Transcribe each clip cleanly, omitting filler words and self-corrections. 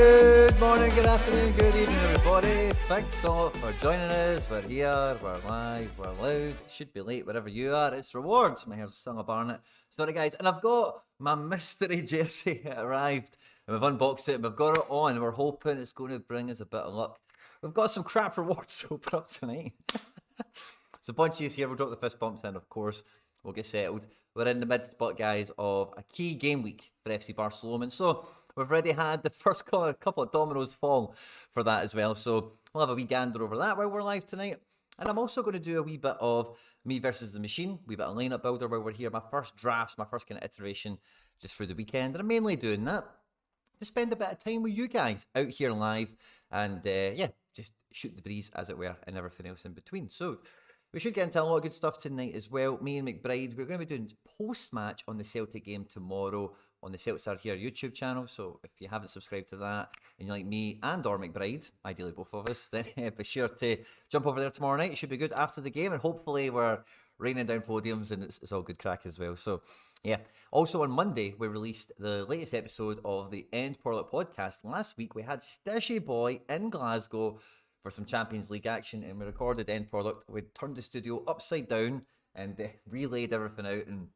Good morning, good afternoon, good evening, everybody. Thanks so much for joining us. We're here, we're live, we're loud. Should be late wherever you are. It's Rewards. My hair's Sung a Barnet. Sorry, guys. And I've got my mystery jersey. It arrived, and we've unboxed it, and we've got it on. We're hoping it's going to bring us a bit of luck. We've got some crap rewards to open up tonight. So, Bunchy's here. We'll drop the fist bumps in, of course. We'll get settled. We're in the mid-spot, guys, of a key game week for FC Barcelona. So, we've already had the first couple of dominoes fall for that as well. So, we'll have a wee gander over that while we're live tonight. And I'm also going to do a wee bit of me versus the machine, a wee bit of lineup builder while we're here. My first drafts, my first kind of iteration just through the weekend. And I'm mainly doing that to spend a bit of time with you guys out here live. And yeah, just shoot the breeze, as it were, and everything else in between. So, we should get into a lot of good stuff tonight as well. Me and McBride, we're going to be doing post-match on the Celtic game tomorrow on the Celts Here YouTube channel. So if you haven't subscribed to that and you like me and or McBride, ideally both of us, then be sure to jump over there tomorrow night. It should be good after the game, and hopefully we're raining down podiums and it's all good crack as well. So yeah. Also on Monday, we released the latest episode of the End Product podcast. Last week, we had Stishy Boy in Glasgow for some Champions League action, and we recorded End Product. We turned the studio upside down and relayed everything out, and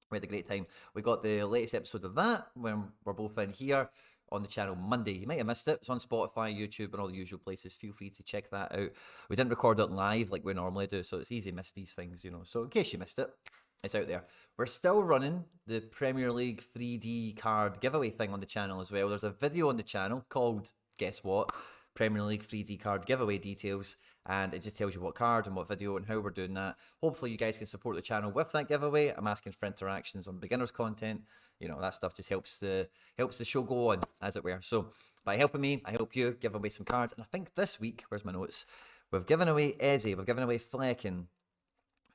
we had a great time. We got the latest episode of that when we're both in here on the channel Monday. You might have missed it. It's on Spotify, YouTube, and all the usual places. Feel free to check that out. We didn't record it live like we normally do, so it's easy to miss these things, you know. So in case you missed it, it's out there. We're still running the Premier League 3D card giveaway thing on the channel as well. There's a video on the channel called, guess what? Premier League 3D card giveaway details, and it just tells you what card and what video and how we're doing that. Hopefully you guys can support the channel with that giveaway. I'm asking for interactions on beginners content. You know, that stuff just helps the show go on, as it were. So by helping me, I help you give away some cards. And I think this week, where's my notes? We've given away Eze, we've given away Flecken.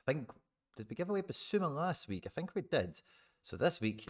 I think, did we give away Basuma last week? I think we did. So this week,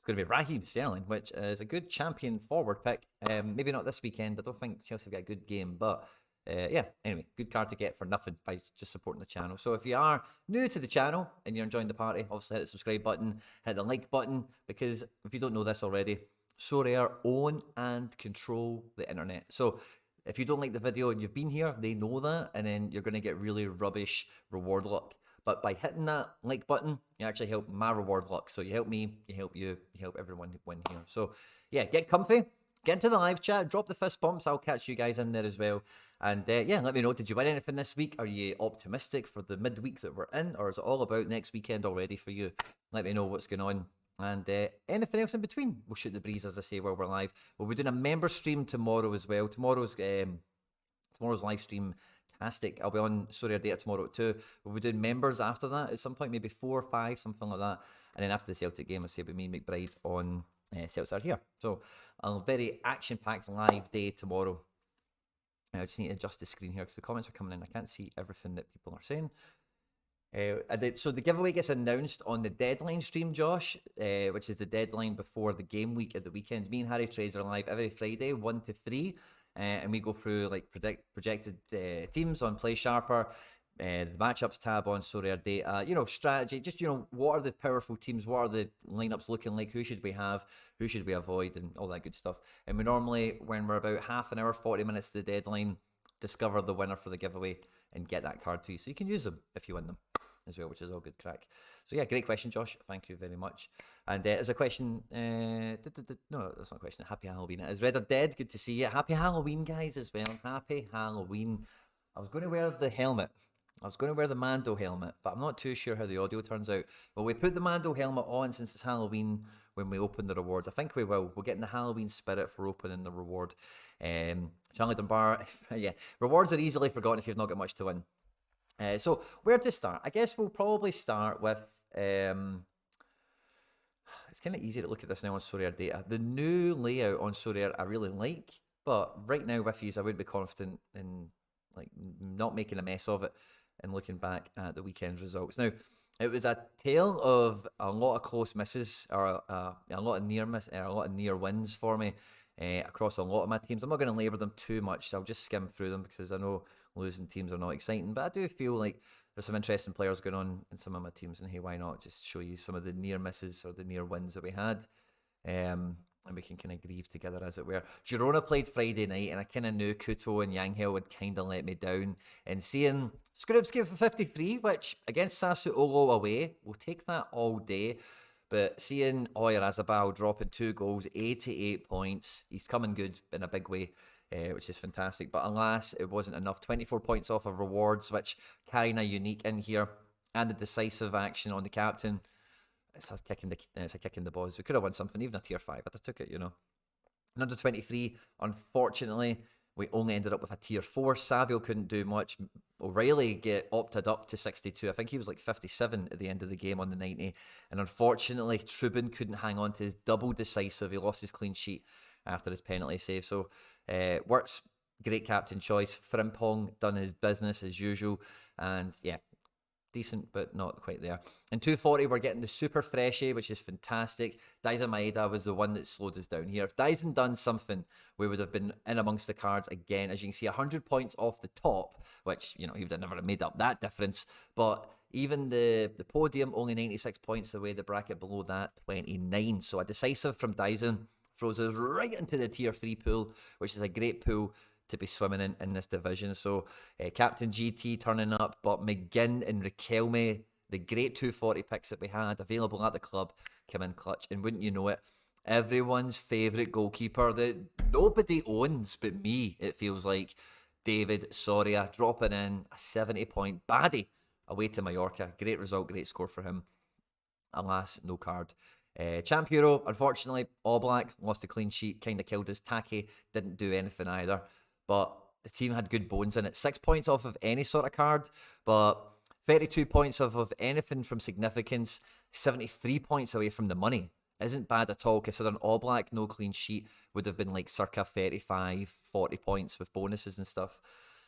going to be Raheem Sterling, which is a good champion forward pick. Maybe not this weekend. I don't think Chelsea have got a good game, but yeah, anyway, good card to get for nothing by just supporting the channel. So if you are new to the channel and you're enjoying the party, obviously hit the subscribe button, hit the like button, because if you don't know this already, Sorare own and control the internet. So if you don't like the video and you've been here, they know that, and then you're going to get really rubbish reward luck. But by hitting that like button, you actually help my reward luck. So you help me, you help you, you help everyone win here. So yeah, get comfy, get into the live chat, drop the fist bumps. I'll catch you guys in there as well. And yeah, let me know, did you win anything this week? Are you optimistic for the midweek that we're in? Or is it all about next weekend already for you? Let me know what's going on. And anything else in between, we'll shoot the breeze, as I say, while we're live. We'll be doing a member stream tomorrow as well. Tomorrow's live stream, fantastic. I'll be on Sorare Data tomorrow at 2. We'll be doing members after that at some point, maybe 4 or 5, something like that. And then after the Celtic game, I'll say with me and McBride on Celts Here. So a very action-packed live day tomorrow. I just need to adjust the screen here because the comments are coming in. I can't see everything that people are saying. So the giveaway gets announced on the deadline stream, Josh, which is the deadline before the game week at the weekend. Me and Harry Trades are live every Friday, 1 to 3. And we go through like projected teams on Play Sharper, the matchups tab on Sorare Data, you know, strategy, just, you know, what are the powerful teams, what are the lineups looking like, who should we have, who should we avoid, and all that good stuff. And we normally, when we're about half an hour, 40 minutes to the deadline, discover the winner for the giveaway and get that card to you. So you can use them if you win them as well, which is all good crack. So yeah, great question, Josh. Thank you very much. And there's a question, no, that's not a question. Happy Halloween. Is Red or Dead? Good to see you. Happy Halloween, guys, as well. Happy Halloween. I was going to wear the helmet. I was going to wear the Mando helmet, but I'm not too sure how the audio turns out. Well, we put the Mando helmet on since it's Halloween when we open the rewards. I think we will. We'll get in the Halloween spirit for opening the reward. Charlie Dunbar, yeah. Rewards are easily forgotten if you've not got much to win. So where to start? I guess we'll probably start with, it's kind of easy to look at this now on Sorare Data. The new layout on Sorare I really like, but right now with these I would be confident in like not making a mess of it and looking back at the weekend's results. Now, it was a tale of a lot of close misses, or a lot of near wins for me across a lot of my teams. I'm not going to labour them too much, so I'll just skim through them because I know losing teams are not exciting, but I do feel like there's some interesting players going on in some of my teams, and hey, why not just show you some of the near misses or the near wins that we had. and we can kind of grieve together, as it were. Girona played Friday night, and I kind of knew Couto and Yangel would kind of let me down. And seeing Skrupski for 53, which against Sassuolo away, we'll take that all day. But seeing Oyarzabal dropping 2 goals, 88 points, he's coming good in a big way, which is fantastic. But alas, it wasn't enough. 24 points off of rewards, which carrying a unique in here, and the decisive action on the captain. It's a kick in the balls. We could have won something, even a tier 5. I'd have took it, And under 23, unfortunately, we only ended up with a tier 4. Savio couldn't do much. O'Reilly get opted up to 62. I think he was like 57 at the end of the game on the 90. And unfortunately, Trubin couldn't hang on to his double decisive. He lost his clean sheet after his penalty save. So, Wirtz, great captain choice. Frimpong done his business as usual. And yeah, decent, but not quite there. In 240, we're getting the super freshy, which is fantastic. Dyson Maeda was the one that slowed us down here. If Dyson done something, we would have been in amongst the cards again. As you can see, 100 points off the top, which, he would have never made up that difference. But even the podium, only 96 points away. The bracket below that, 29. So a decisive from Dyson throws us right into the tier 3 pool, which is a great pool to be swimming in this division. So Captain GT turning up, but McGinn and Riquelme, the great 240 picks that we had available at the club, come in clutch. And wouldn't you know it, everyone's favourite goalkeeper that nobody owns but me, it feels like, David Soria, dropping in a 70-point baddie away to Mallorca. Great result, great score for him. Alas, no card. Champ Hero, unfortunately, All Black, lost a clean sheet, kind of killed us. Taki didn't do anything either. But the team had good bones in it. 6 points off of any sort of card, but 32 points off of anything from significance. 73 points away from the money. Isn't bad at all, considering All Black, no clean sheet, would have been like circa 35, 40 points with bonuses and stuff.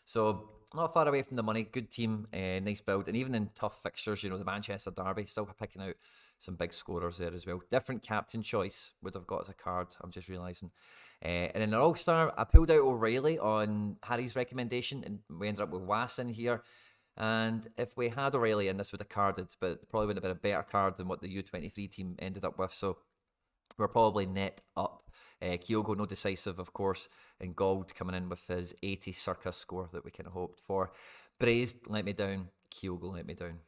So, not far away from the money. Good team, nice build. And even in tough fixtures, the Manchester Derby, still picking out some big scorers there as well. Different captain choice would have got as a card, I'm just realising. And in our All-Star, I pulled out O'Reilly on Harry's recommendation, and we ended up with Was in here. And if we had O'Reilly in, this would have carded, but probably would have been a better card than what the U23 team ended up with. So we're probably net up. Kyogo, no decisive, of course, and Gold coming in with his 80 circa score that we kind of hoped for. Braised let me down. Kyogo let me down.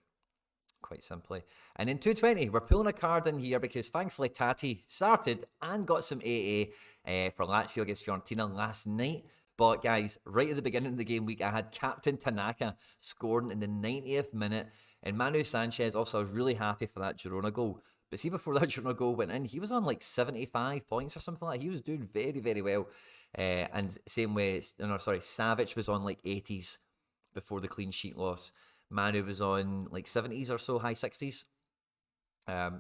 Quite simply. And in 220, we're pulling a card in here because thankfully Tati started and got some AA for Lazio against Fiorentina last night. But guys, right at the beginning of the game week, I had Captain Tanaka scoring in the 90th minute. And Manu Sanchez, also, I was really happy for that Girona goal. But see, before that Girona goal went in, he was on like 75 points or something like that. He was doing very, very well. And same way, Savic was on like 80s before the clean sheet loss. Manu was on like 70s or so, high 60s.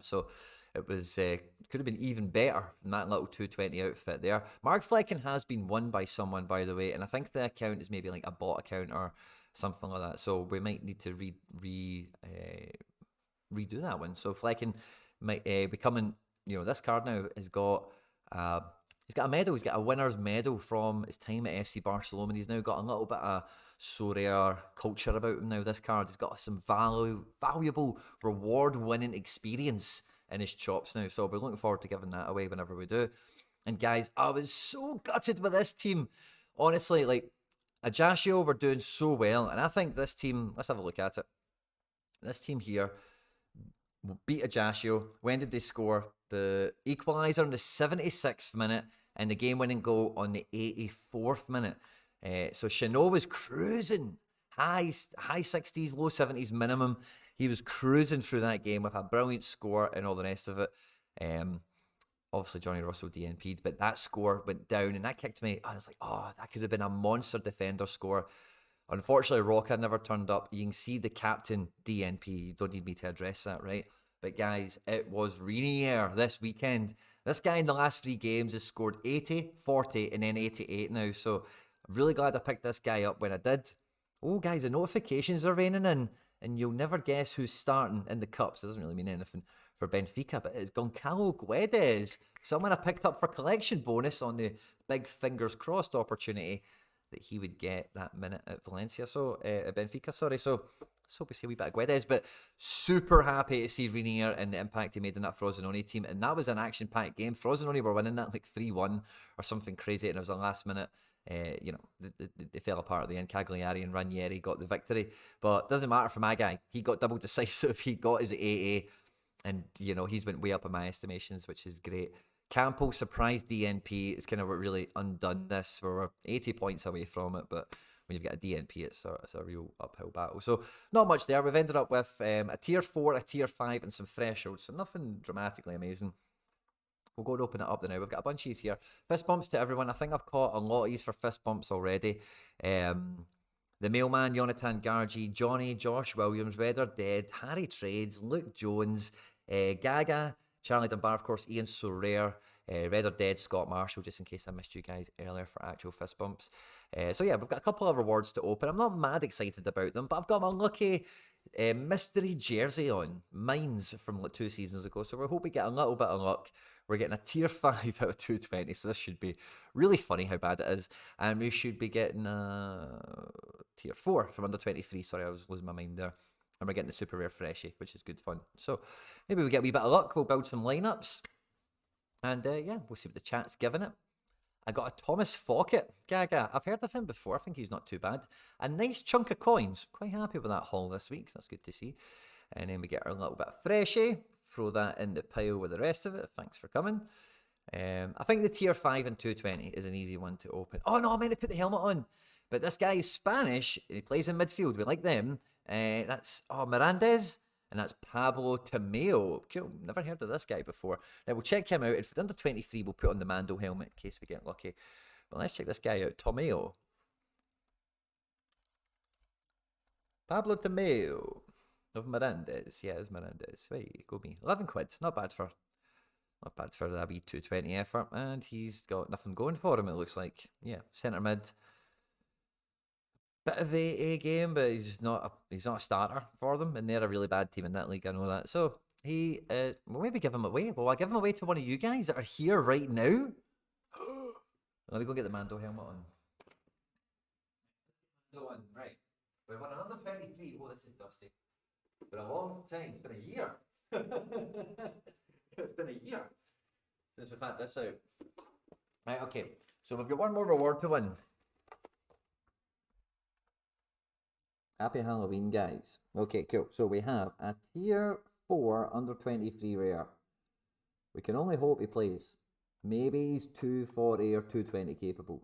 So it was could have been even better than that little 220 outfit there. Mark Flecken has been won by someone, by the way, and I think the account is maybe like a bot account or something like that. So we might need to redo that one. So Flecken might be coming. This card now has got. He's got a medal. He's got a winner's medal from his time at FC Barcelona. He's now got a little bit of Sorare culture about him now. This card, he's got some valuable reward-winning experience in his chops now. So we're looking forward to giving that away whenever we do. And guys, I was so gutted with this team. Honestly, like, Ajaccio were doing so well. And I think this team, let's have a look at it. This team here beat Ajaccio. When did they score? The equaliser in the 76th minute and the game-winning goal on the 84th minute. So Chanot was cruising, high 60s, low 70s minimum. He was cruising through that game with a brilliant score and all the rest of it. Obviously, Johnny Russell DNP'd, but that score went down and that kicked me. I was like, that could have been a monster defender score. Unfortunately, Roca never turned up. You can see the captain DNP. You don't need me to address that, right? But guys, it was Renier this weekend. This guy in the last 3 games has scored 80, 40, and then 88 now. So I'm really glad I picked this guy up when I did. Oh, guys, the notifications are raining in, and you'll never guess who's starting in the cups. It doesn't really mean anything for Benfica, but it's Goncalo Guedes, someone I picked up for collection bonus on the big fingers crossed opportunity that he would get that minute at Valencia. So, at Benfica, sorry. So, let's hope we see a wee bit of Guedes, but super happy to see Renier and the impact he made in that Frosinone team. And that was an action-packed game. Frosinone were winning that like 3-1 or something crazy, and it was a last minute. They fell apart at the end. Cagliari and Ranieri got the victory, but it doesn't matter for my guy. He got double decisive. He got his AA, and he's went way up in my estimations, which is great. Campo surprised DNP. It's kind of what really undone this. We're 80 points away from it, but when you've got a DNP, it's a real uphill battle. So not much there. We've ended up with a tier 4, a tier 5, and some thresholds. So nothing dramatically amazing. We'll go and open it up now. We've got a bunch of these here. Fist bumps to everyone. I think I've caught a lot of these for fist bumps already. The Mailman, Jonathan Gargi, Johnny, Josh Williams, Redder Dead, Harry Trades, Luke Jones, Gaga, Charlie Dunbar, of course, Ian Sorare, Redder Dead, Scott Marshall, just in case I missed you guys earlier for actual fist bumps. So yeah, we've got a couple of rewards to open. I'm not mad excited about them, but I've got my lucky mystery jersey on. Mine's from like 2 seasons ago, so we hope we get a little bit of luck. We're getting a tier 5 out of 220, so this should be really funny how bad it is. And we should be getting a tier 4 from under 23. Sorry, I was losing my mind there. And we're getting the super rare freshie, which is good fun. So maybe we get a wee bit of luck. We'll build some lineups. And yeah, we'll see what the chat's giving it. I got a Thomas Fockett. Gaga. I've heard of him before. I think he's not too bad. A nice chunk of coins. Quite happy with that haul this week. That's good to see. And then we get our little bit of freshie. Throw that in the pile with the rest of it. Thanks for coming. I think the tier 5 and 220 is an easy one to open. Oh no, I meant to put the helmet on. But this guy is Spanish. And he plays in midfield. We like them. That's Mirandes. And that's Pablo Tomeo. Cool. Never heard of this guy before. Now we'll check him out. If it's under 23, we'll put on the Mando helmet in case we get lucky. But let's check this guy out. Tomeo. Pablo Tomeo of Mirandes. Yeah, it's Mirandes. Right, go me. 11 quid. Not bad for that wee 220 effort. And he's got nothing going for him, it looks like. Yeah, centre mid. Bit of a game, but he's not a starter for them, and they're a really bad team in that league. I know that. So we'll maybe give him away. Well, I give him away to one of you guys that are here right now. Let me go get the Mando helmet on. Right. We won another 23. Oh, this is dusty. It's been a long time. It's been a year. It's been a year since we've had this out. Right. Okay. So we've got one more reward to win. Happy Halloween, guys. Okay, cool. So we have a tier 4 under 23 rare. We can only hope he plays. Maybe he's 240 or 220 capable.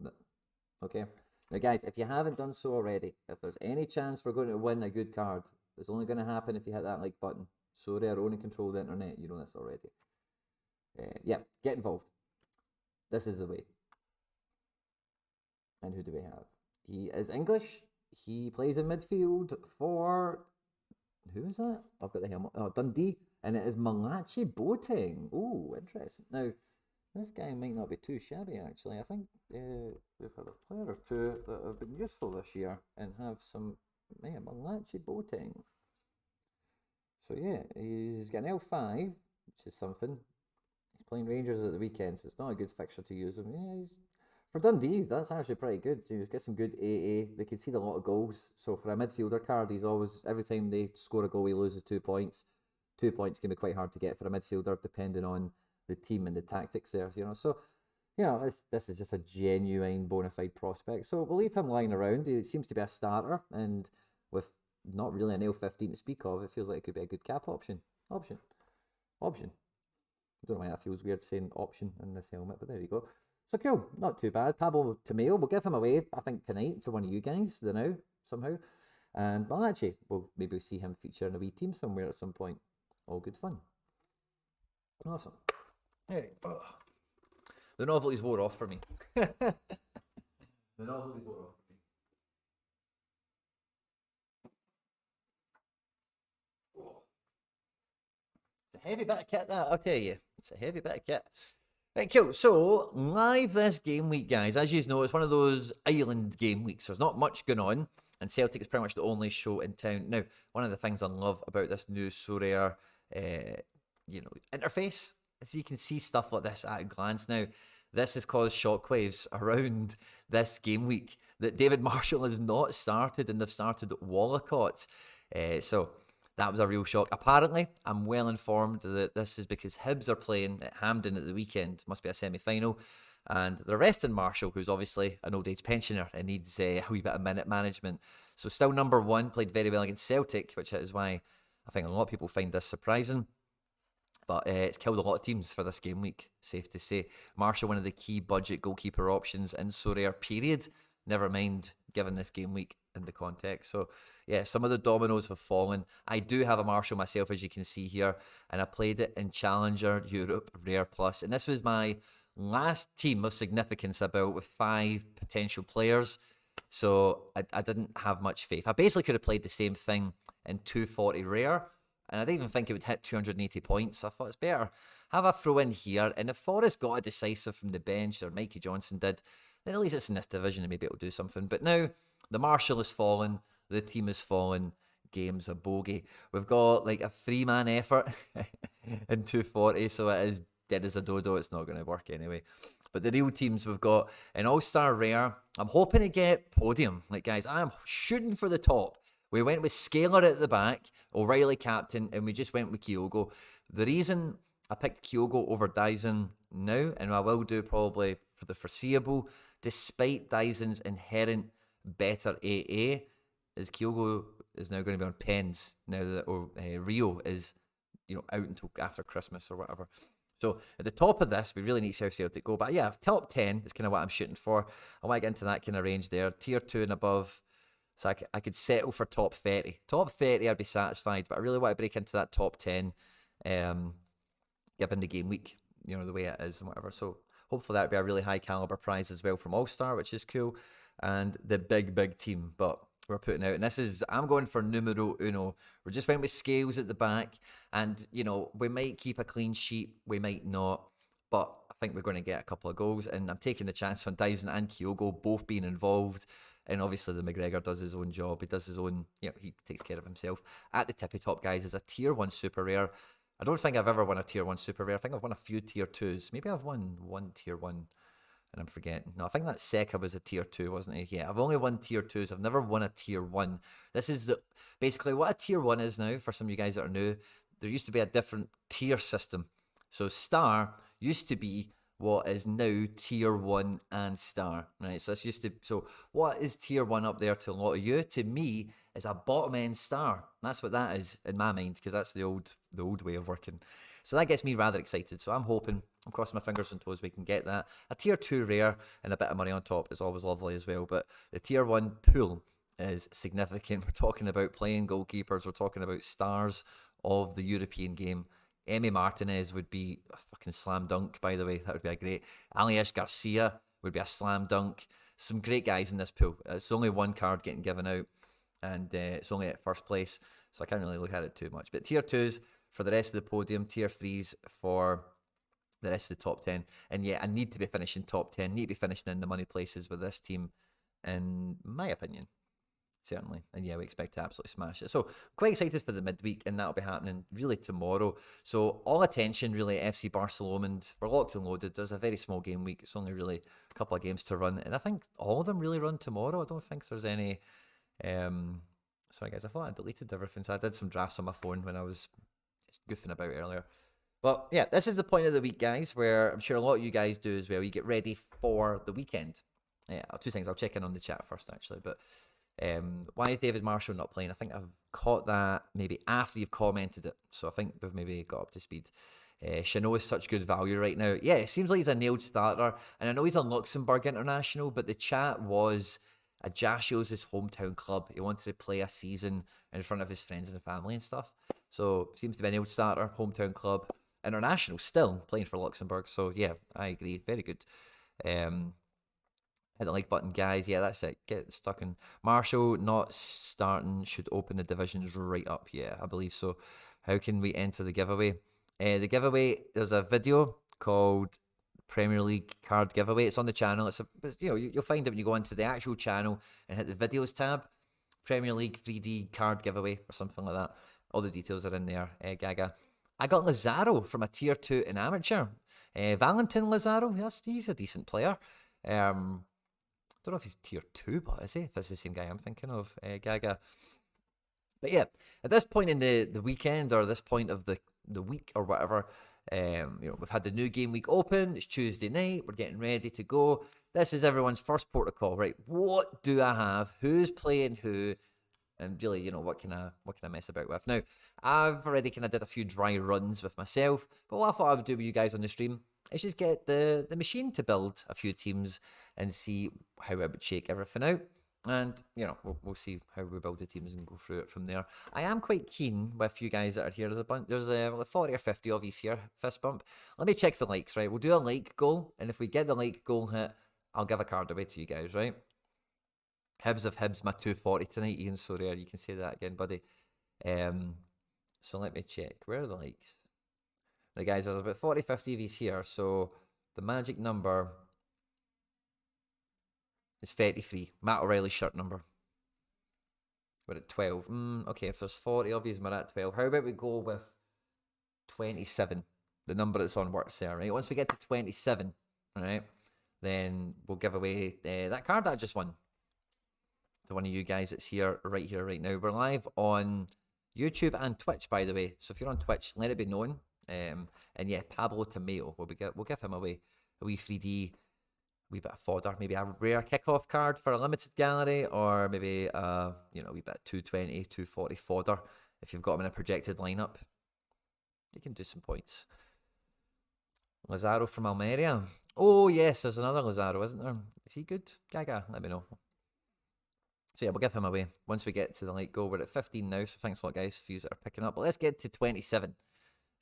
Okay. Now, guys, if you haven't done so already, if there's any chance we're going to win a good card, it's only going to happen if you hit that like button. So rare, only control the internet. You know this already. Yeah, get involved. This is the way. And who do we have? He is English. He plays in midfield for... Who is that? I've got the helmet. Oh, Dundee. And it is Malachi Boateng. Oh, interesting. Now, this guy might not be too shabby, actually. I think we've had a player or two that have been useful this year and have some... Yeah, Malachi Boateng. So, yeah, he's got an L5, which is something. He's playing Rangers at the weekend, so it's not a good fixture to use him. Yeah, he's... For Dundee, that's actually pretty good. He's got some good AA. They concede a lot of goals. So for a midfielder card, he's always, every time they score a goal, he loses 2 points. 2 points can be quite hard to get for a midfielder, depending on the team and the tactics there. So, this is just a genuine bona fide prospect. So we'll leave him lying around. He seems to be a starter, and with not really an L15 to speak of, it feels like it could be a good cap option. Option. I don't know why that feels weird saying option in this helmet, but there you go. So cool, not too bad. Pablo Tomeo, we'll give him away, I think, tonight to one of you guys, somehow. And Malachi, we'll maybe see him feature in a wee team somewhere at some point. All good fun. Awesome. Hey, oh. The novelties wore off for me. The novelties wore off for me. Oh. It's a heavy bit of kit, that, I'll tell you. It's a heavy bit of kit. Right, cool. So, live this game week, guys. As you know, it's one of those island game weeks. So there's not much going on. And Celtic is pretty much the only show in town. Now, one of the things I love about this new Sorare, interface is you can see stuff like this at a glance. Now, this has caused shockwaves around this game week that David Marshall has not started, and they've started Wallacott. So that was a real shock. Apparently, I'm well informed that this is because Hibs are playing at Hampden at the weekend. Must be a semi-final. And they're resting Marshall, who's obviously an old age pensioner and needs a wee bit of minute management. So still number one, played very well against Celtic, which is why I think a lot of people find this surprising. But it's killed a lot of teams for this game week, safe to say. Marshall, one of the key budget goalkeeper options in Sorare, period. Never mind given this game week in the context. So, yeah, some of the dominoes have fallen. I do have a Marshall myself, as you can see here, and I played it in Challenger Europe Rare Plus. And this was my last team of significance about with 5 potential players. So I didn't have much faith. I basically could have played the same thing in 240 Rare, and I didn't even think it would hit 280 points. I thought it's better have a throw in here. And if Forrest got a decisive from the bench, or Mikey Johnson did, then at least it's in this division and maybe it'll do something. But now the Marshall has fallen, the team has fallen, game's a bogey. We've got like a 3-man effort in 240, so it is dead as a dodo. It's not going to work anyway. But the real teams, we've got an All-Star Rare. I'm hoping to get podium. Like, guys, I'm shooting for the top. We went with Scaler at the back, O'Reilly captain, and we just went with Kyogo. The reason I picked Kyogo over Dyson now, and I will do probably for the foreseeable, despite Dyson's inherent better AA, is Kyogo is now going to be on pens now that Rio is, out until after Christmas or whatever. So at the top of this, we really need South Celtic go. But yeah, top 10 is kind of what I'm shooting for. I want to get into that kind of range there. Tier 2 and above. So I could settle for top 30. Top 30, I'd be satisfied. But I really want to break into that top 10, given the game week, the way it is and whatever. So hopefully that would be a really high caliber prize as well from All-Star, which is cool. And the big team. But we're putting out, and I'm going for numero uno. We just went with Scales at the back, and we might keep a clean sheet, we might not, but I think we're going to get a couple of goals, and I'm taking the chance on Dyson and Kyogo both being involved. And obviously the McGregor does his own job, he does his own, he takes care of himself. At the tippy top, guys, is a tier 1 super rare. I don't think I've ever won a tier 1 super rare. I think I've won a few tier 2s. Maybe I've won one tier 1. And I'm forgetting. No, I think that Seca was a tier 2, wasn't it? Yeah, I've only won tier 2s. I've never won a tier 1. This is basically what a tier 1 is now, for some of you guys that are new. There used to be a different tier system. So Star used to be what is now tier 1 and Star, right? So what is tier 1 up there to a lot of you? To me, is a bottom end Star. That's what that is in my mind, because that's the old way of working. So that gets me rather excited. So I'm crossing my fingers and toes we can get that. A tier 2 rare and a bit of money on top is always lovely as well. But the tier 1 pool is significant. We're talking about playing goalkeepers. We're talking about stars of the European game. Emi Martinez would be a fucking slam dunk, by the way. That would be a great. Alias Garcia would be a slam dunk. Some great guys in this pool. It's only one card getting given out, and it's only at first place, so I can't really look at it too much. But tier 2s for the rest of the podium, tier 3s for the rest of the top 10. And yeah, I need to be finishing top 10, need to be finishing in the money places with this team, in my opinion, certainly. And yeah, we expect to absolutely smash it. So quite excited for the midweek, and that'll be happening really tomorrow. So all attention really at FC Barcelona, and we're locked and loaded. There's a very small game week. It's only really a couple of games to run, and I think all of them really run tomorrow. I don't think there's any sorry guys, I thought I deleted everything, so I did some drafts on my phone when I was just goofing about earlier. But yeah, this is the point of the week, guys, where I'm sure a lot of you guys do as well. You get ready for the weekend. Yeah, 2 things. I'll check in on the chat first, actually. But why is David Marshall not playing? I think I've caught that maybe after you've commented it. So I think we've maybe got up to speed. Chanot is such good value right now. Yeah, it seems like he's a nailed starter. And I know he's a Luxembourg international, but the chat was Ajacio's his hometown club. He wanted to play a season in front of his friends and family and stuff. So seems to be a nailed starter, hometown club. International still playing for Luxembourg. So yeah, I agree. Very good. Hit the like button, guys. Yeah, that's it. Get stuck in. Marshall not starting should open the divisions right up. Yeah, I believe so. How can we enter the giveaway? The giveaway, there's a video called Premier League card giveaway. It's on the channel. You'll find it when you go into the actual channel and hit the videos tab. Premier League 3D card giveaway or something like that. All the details are in there. Gaga. I got Lazaro from a tier 2 in amateur. Valentin Lazaro. He's a decent player. Don't know if he's tier 2, but is he? If it's the same guy I'm thinking of. Gaga. But yeah, at this point in the weekend, or this point of the week or whatever, we've had the new game week open. It's Tuesday night. We're getting ready to go. This is everyone's first protocol, right? What do I have? Who's playing who? And really, what can I mess about with? Now, I've already kind of did a few dry runs with myself, but what I thought I would do with you guys on the stream is just get the machine to build a few teams and see how it would shake everything out. And, we'll see how we build the teams and go through it from there. I am quite keen with you guys that are here. There's like 40 or 50 of you here, fist bump. Let me check the likes, right? We'll do a like goal, and if we get the like goal hit, I'll give a card away to you guys, right? Hibs of Hibs, my 240 tonight, Ian Sorare. You can say that again, buddy. So let me check. Where are the likes? The guys, there's about 40, 50 of these here. So the magic number is 33. Matt O'Reilly's shirt number. We're at 12. Okay, if there's 40 of these, we're at 12. How about we go with 27? The number that's on works there, right? Once we get to 27, all right, then we'll give away that card that I just won to one of you guys that's here, right now. We're live on YouTube and Twitch, by the way. So if you're on Twitch, let it be known. And yeah, Pablo Tomato, we'll give him away a wee 3D, wee bit of fodder, maybe a rare kickoff card for a limited gallery, or maybe a wee bit of 220, 240 fodder. If you've got him in a projected lineup, you can do some points. Lazaro from Almeria. Oh yes, there's another Lazaro, isn't there? Is he good? Gaga, let me know. So yeah, we'll give him away once we get to the late goal. We're at 15 now, so thanks a lot, guys, for you that are picking up. But let's get to 27,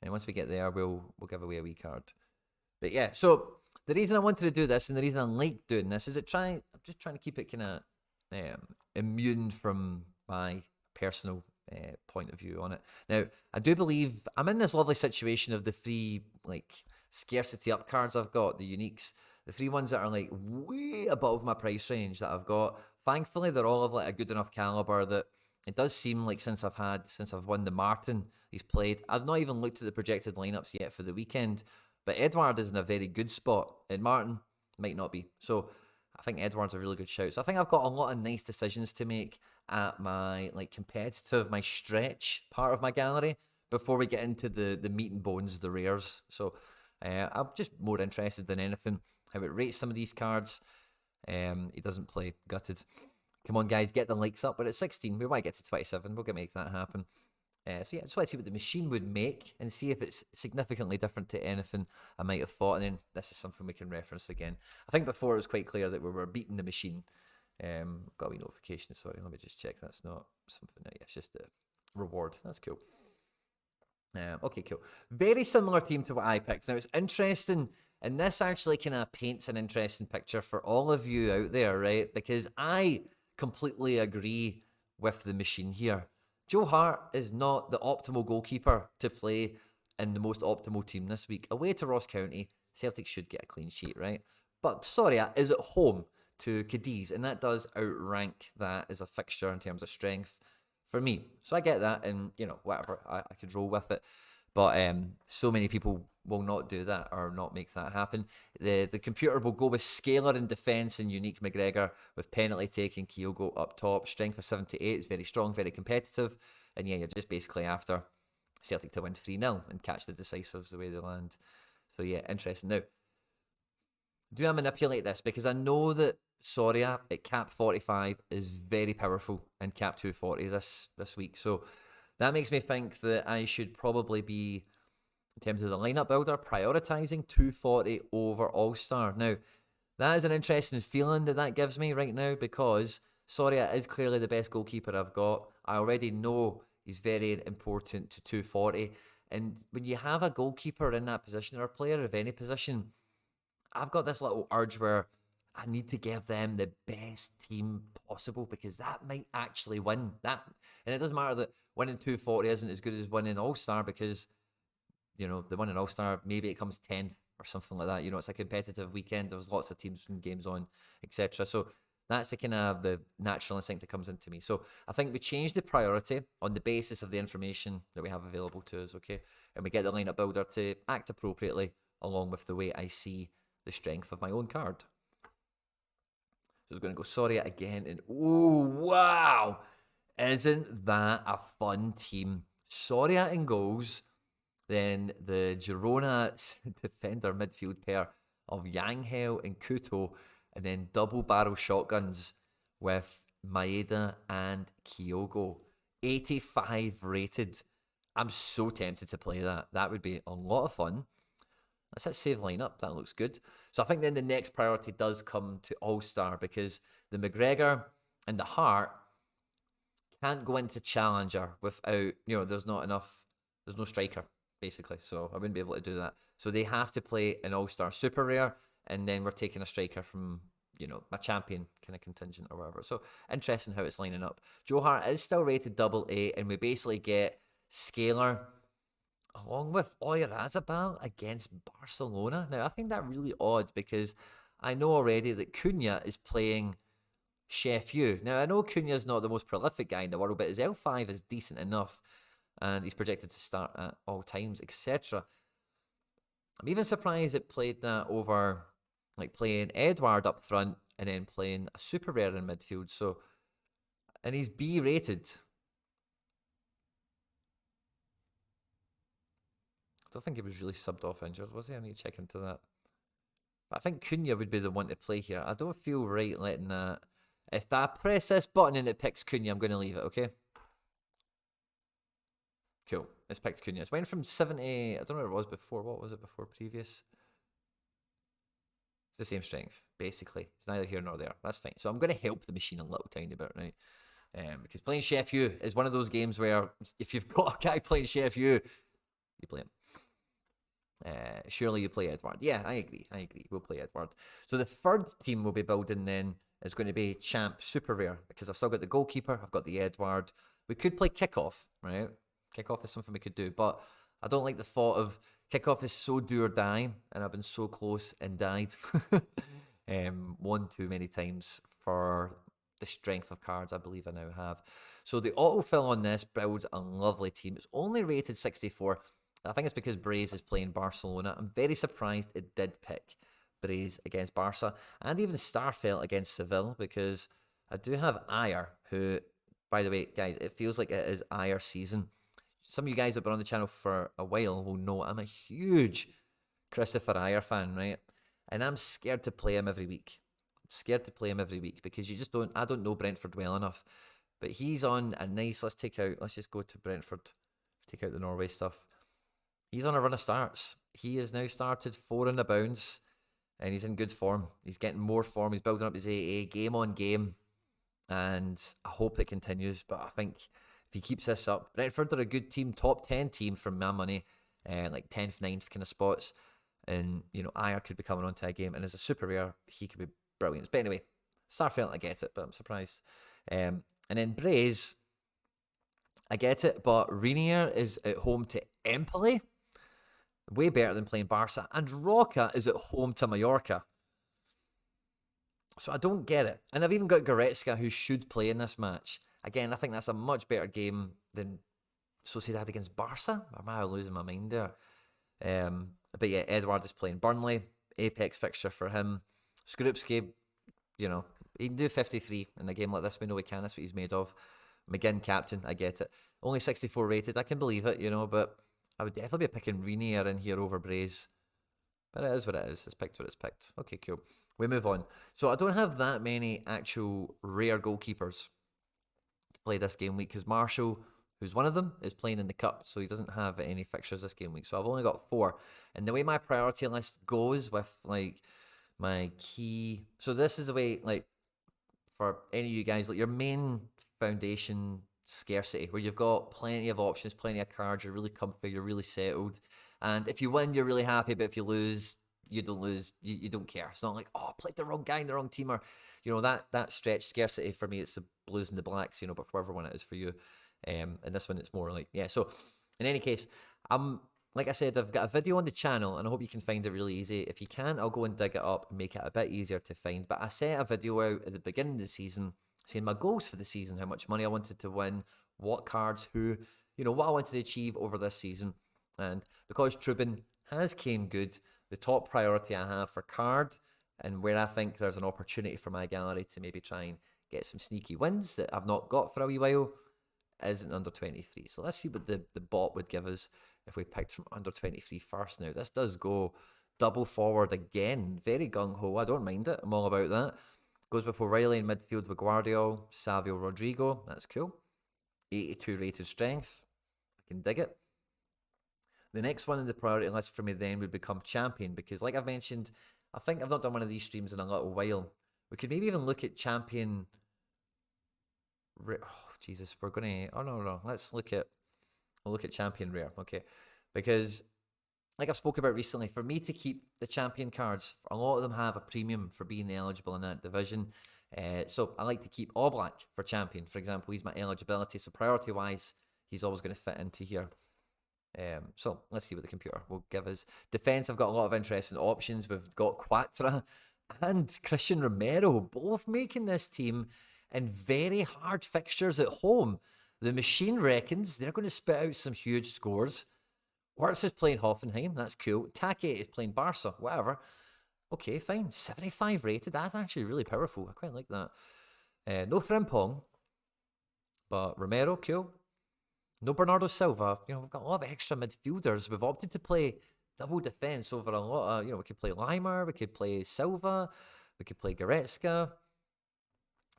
and once we get there, we'll give away a wee card. But yeah, so the reason I wanted to do this, and the reason I like doing this, is I'm just trying to keep it kind of immune from my personal point of view on it. Now, I do believe I'm in this lovely situation of the three scarcity up cards I've got, the uniques, the three ones that are way above my price range that I've got. Thankfully, they're all of a good enough caliber that it does seem like since I've won the Martin he's played, I've not even looked at the projected lineups yet for the weekend, but Edward is in a very good spot, and Martin might not be. So I think Edward's a really good shout. So I think I've got a lot of nice decisions to make at my competitive, my stretch part of my gallery before we get into the meat and bones, the rares. So I'm just more interested than anything how it rates some of these cards. He doesn't play. Gutted. Come on, guys, get the likes up. We're at 16. We might get to 27. We'll make that happen. So yeah, I just want to see what the machine would make and see if it's significantly different to anything I might have thought. And then this is something we can reference again. I think before it was quite clear that we were beating the machine. Got a wee notification. Sorry, let me just check. That's not something. Yeah, it's just a reward. That's cool. Okay, cool. Very similar team to what I picked. Now, it's interesting, and this actually kind of paints an interesting picture for all of you out there, right? Because I completely agree with the machine here. Joe Hart is not the optimal goalkeeper to play in the most optimal team this week. Away to Ross County, Celtic should get a clean sheet, right? But Soria is at home to Cadiz, and that does outrank that as a fixture in terms of strength for me. So I get that, and whatever, I could roll with it. But so many people will not do that or not make that happen. The computer will go with Scalar in defence and Unique McGregor with penalty taking Kyogo up top. Strength of 78 is very strong, very competitive. And yeah, you're just basically after Celtic to win 3-0 and catch the decisives the way they land. So yeah, interesting. Now, do I manipulate this? Because I know that Soria at cap 45 is very powerful in cap 240 this week. So that makes me think that I should probably be, in terms of the lineup builder, prioritising 240 over All-Star. Now, that is an interesting feeling that gives me right now, because Soria is clearly the best goalkeeper I've got. I already know he's very important to 240. And when you have a goalkeeper in that position, or a player of any position, I've got this little urge where I need to give them the best team possible, because that might actually win that. And it doesn't matter that winning 240 isn't as good as winning All-Star, because, the winning All-Star, maybe it comes 10th or something like that. It's a competitive weekend. There's lots of teams and games on, etc. So that's the kind of the natural instinct that comes into me. So I think we change the priority on the basis of the information that we have available to us, okay? And we get the lineup builder to act appropriately along with the way I see the strength of my own card. So it's going to go Soria again, and oh wow, Isn't that a fun team? Soria in goals, then the Girona defender midfield pair of Yanghel and Kuto, and then double barrel shotguns with Maeda and Kyogo. 85 rated. I'm so tempted to play that. That would be a lot of fun. That's that save lineup. That looks good. So I think then the next priority does come to All-Star because the McGregor and the Hart can't go into Challenger without, there's no striker, basically. So I wouldn't be able to do that. So they have to play an All-Star Super Rare, and then we're taking a striker from, a champion kind of contingent or whatever. So interesting how it's lining up. Joe Hart is still rated AA, and we basically get Scalar along with Oyarzabal against Barcelona. Now, I think that really odd because I know already that Cunha is playing Chef U. Now, I know Cunha's not the most prolific guy in the world, but his L5 is decent enough, and he's projected to start at all times, etc. I'm even surprised it played that over, like, playing Edward up front and then playing a super rare in midfield. So, and he's B rated. I don't think he was really subbed off injured, was he? I need to check into that. But I think Cunha would be the one to play here. I don't feel right letting that. If I press this button and it picks Cunha, I'm going to leave it, okay? Cool. It's picked Cunha. It's went from 70. I don't know what it was before. What was it before previous? It's the same strength, basically. It's neither here nor there. That's fine. So I'm going to help the machine a little tiny bit, right? Because playing Chef U is one of those games where if you've got a guy playing Chef U, you play him. Surely you play Edward. Yeah, I agree. We'll play Edward. So the third team we'll be building then is going to be Champ Super Rare because I've still got the goalkeeper. I've got the Edward. We could play Kickoff, right? Kickoff is something we could do, but I don't like the thought of Kickoff is so do or die, and I've been so close and died one too many times for the strength of cards I believe I now have. So the autofill on this builds a lovely team. It's only rated 64. I think it's because Braze is playing Barcelona. I'm very surprised it did pick Braze against Barca and even Starfelt against Seville because I do have Ayer, who, by the way, guys, it feels like it is Ayer season. Some of you guys that have been on the channel for a while will know I'm a huge Christopher Ayer fan, right? And I'm scared to play him every week. Because I don't know Brentford well enough. But he's on a nice, let's just go to Brentford, take out the Norway stuff. He's on a run of starts. He has now started 4 in a bounce, and he's in good form. He's getting more form. He's building up his AA game on game, and I hope it continues. But I think if he keeps this up, Brentford are a good team, top 10 team from my money, like 10th, 9th kind of spots. And, Ayer could be coming onto a game, and as a super rare, he could be brilliant. But anyway, Starfelt, I get it, but I'm surprised. And then Braze, I get it, but Renier is at home to Empoli. Way better than playing Barca. And Roca is at home to Mallorca. So I don't get it. And I've even got Goretzka, who should play in this match. Again, I think that's a much better game than Sociedad against Barca. Or am I losing my mind there? But yeah, Edward is playing Burnley. Apex fixture for him. Skrupski, he can do 53 in a game like this. We know he can. That's what he's made of. McGinn captain, I get it. Only 64 rated. I can believe it, but I would definitely be picking Renier in here over Braze. But it is what it is. It's picked what it's picked. Okay, cool. We move on. So I don't have that many actual rare goalkeepers to play this game week because Marshall, who's one of them, is playing in the cup. So he doesn't have any fixtures this game week. So I've only got 4. And the way my priority list goes with like my key. So this is the way, like, for any of you guys, like your main foundation scarcity, where you've got plenty of options, plenty of cards, you're really comfy, you're really settled, and if you win, you're really happy, but if you lose, you don't lose, you don't care. It's not like, oh, I played the wrong guy in the wrong team, or that stretch scarcity. For me, it's the Blues and the Blacks, but for everyone it is for you. And this one, it's more like, yeah. So in any case, like I said, I've got a video on the channel, and I hope you can find it really easy. If you can, I'll go and dig it up and make it a bit easier to find. But I set a video out at the beginning of the season saying my goals for the season, how much money I wanted to win, what cards, who, what I wanted to achieve over this season. And because Trubin has came good, the top priority I have for card and where I think there's an opportunity for my gallery to maybe try and get some sneaky wins that I've not got for a wee while isn't under 23. So let's see what the bot would give us if we picked from under 23 first. Now, this does go double forward again. Very gung-ho. I don't mind it. I'm all about that. Goes before Riley in midfield with Guardiola, Savio, Rodrigo. That's cool. 82 rated strength. I can dig it. The next one in the priority list for me then would become champion, because like I've mentioned, I think I've not done one of these streams in a little while. We could maybe even look at champion. Oh, Jesus, we're going to... Oh, no. We'll look at champion rare, okay? Because like I've spoken about recently, for me to keep the champion cards, a lot of them have a premium for being eligible in that division. So I like to keep All Black for champion. For example, he's my eligibility. So priority-wise, he's always going to fit into here. So let's see what the computer will give us. Defense, I've got a lot of interesting options. We've got Quattro and Christian Romero, both making this team in very hard fixtures at home. The machine reckons they're going to spit out some huge scores. Wirtz is playing Hoffenheim, that's cool. Take is playing Barca, whatever. Okay, fine. 75 rated, that's actually really powerful. I quite like that. No Frimpong, but Romero, cool. No Bernardo Silva. You know, we've got a lot of extra midfielders. We've opted to play double defense over a lot of, you know, we could play Limer, we could play Silva, we could play Goretzka.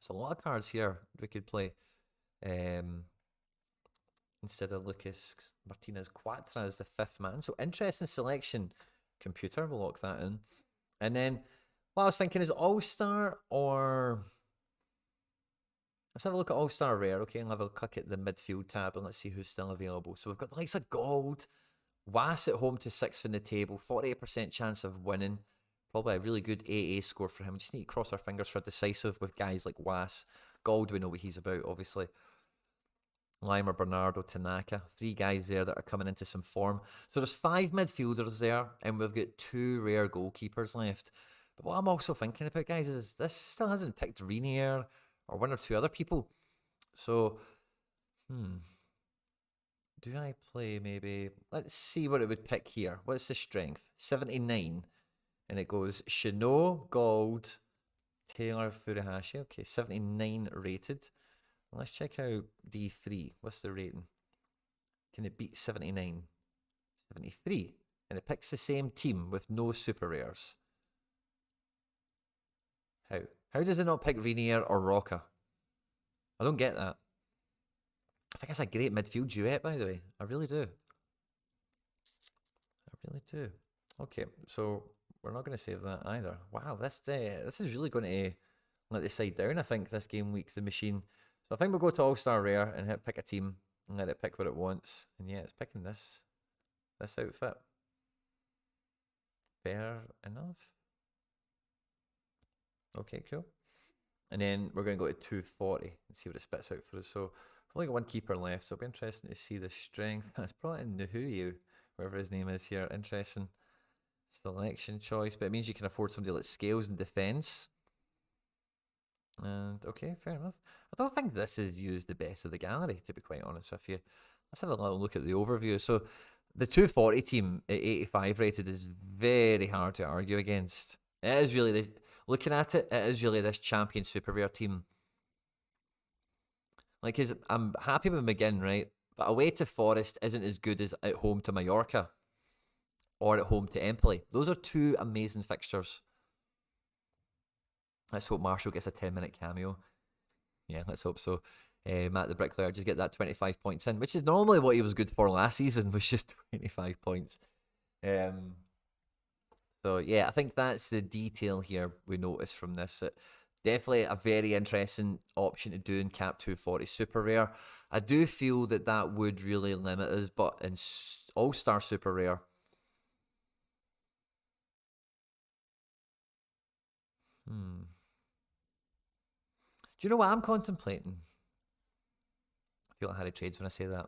There's a lot of cards here we could play. Instead of Lucas Martinez, Quattro is the fifth man. So interesting selection. Computer, we'll lock that in. And then what I was thinking is All-Star or... Let's have a look at All-Star Rare. Okay, I'll have a click at the midfield tab and let's see who's still available. So we've got the likes of Gold. Was at home to 6th in the table. 48% chance of winning. Probably a really good AA score for him. We just need to cross our fingers for decisive with guys like Was. Gold, we know what he's about, obviously. Limer, Bernardo, Tanaka. 3 guys there that are coming into some form. So there's 5 midfielders there, and we've got 2 rare goalkeepers left. But what I'm also thinking about, guys, is this still hasn't picked Renier or 1 or 2 other people. So, do I play maybe... Let's see what it would pick here. What's the strength? 79. And it goes Shino, Gold, Taylor, Furuhashi. Okay, 79 rated. Let's check out D3. What's the rating? Can it beat 79? 73. And it picks the same team with no super rares. How? How does it not pick Renier or Roca? I don't get that. I think it's a great midfield duet, by the way. I really do. I really do. Okay, so we're not going to save that either. Wow, this is really going to let the side down, I think, this game week, the machine. So I think we'll go to All-Star Rare and hit pick a team and let it pick what it wants. And yeah, it's picking this outfit. Fair enough. Okay, cool. And then we're going to go to 240 and see what it spits out for us. So we've only got 1 keeper left, so it'll be interesting to see the strength. It's probably Nuhuyu, whatever his name is here. Interesting selection choice, but it means you can afford somebody like Scales in defence. And okay, fair enough. I don't think this is used the best of the gallery, to be quite honest with you. Let's have a little look at the overview. So the 240 team at 85 rated is very hard to argue against. It is really, looking at it, it is really this champion super rare team. Like, I'm happy with McGinn, right? But away to Forest isn't as good as at home to Mallorca or at home to Empoli. Those are 2 amazing fixtures. Let's hope Marshall gets a 10-minute cameo. Yeah, let's hope so. Matt the Bricklayer just get that 25 points in, which is normally what he was good for last season, was just 25 points. So yeah, I think that's the detail here we notice from this. Definitely a very interesting option to do in Cap 240 Super Rare. I do feel that would really limit us, but in All-Star Super Rare, do you know what I'm contemplating? I feel like Harry trades when I say that.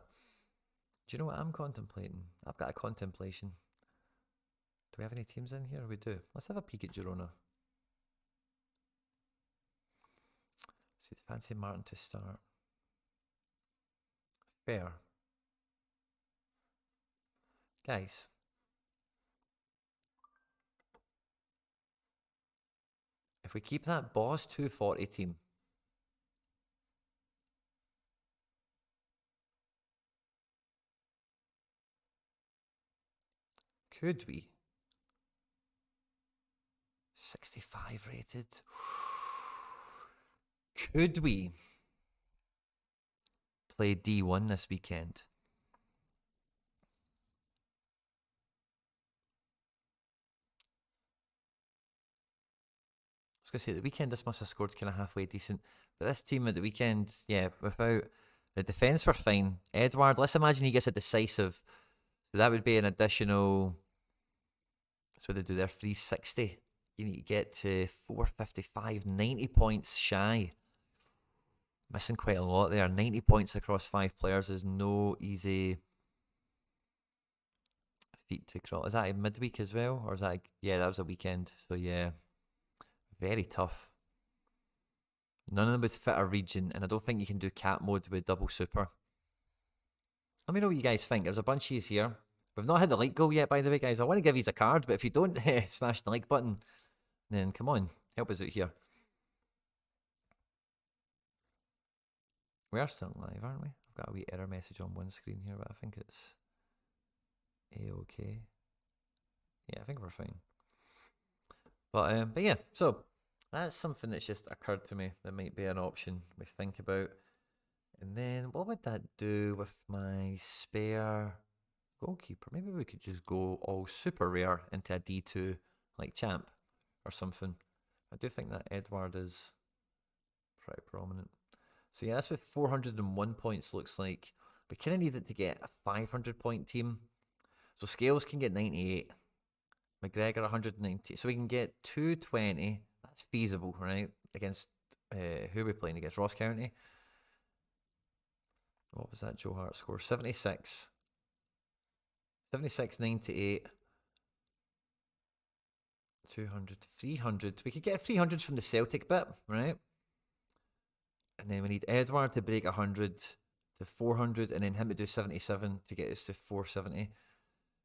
Do you know what I'm contemplating? I've got a contemplation. Do we have any teams in here? We do. Let's have a peek at Girona. See, fancy Martin to start. Fair. Guys. If we keep that boss 240 team, Could we? 65 rated. Could we play D1 this weekend? I was going to say, the weekend this must have scored kind of halfway decent. But this team at the weekend, yeah, without... The defence were fine. Edward, let's imagine he gets a decisive. So that would be an additional... So they do their 360. You need to get to 455, 90 points shy. Missing quite a lot there. 90 points across 5 players is no easy feat to cross. Is that a midweek as well? Or is that... Yeah, that was a weekend. So yeah, very tough. None of them would fit a region, and I don't think you can do cap mode with double super. Let me know what you guys think. There's a bunch of yous here. We've not had the like goal yet, by the way, guys. I want to give you a card, but if you don't smash the like button, then come on, help us out here. We are still live, aren't we? I've got a wee error message on one screen here, but I think it's A-okay. Yeah, I think we're fine. But yeah, so that's something that's just occurred to me that might be an option we think about. And then what would that do with my spare goalkeeper? Maybe we could just go all super rare into a D2 like champ or something. I do think that Edward is pretty prominent. So yeah, that's what 401 points looks like. We kind of need it to get a 500 point team. So Scales can get 98. McGregor 190. So we can get 220. That's feasible, right? Against, who are we playing against? Ross County? What was that Joe Hart score? 76. 76, 98. 200, 300. We could get 300 from the Celtic bit, right? And then we need Edward to break 100 to 400, and then him to do 77 to get us to 470.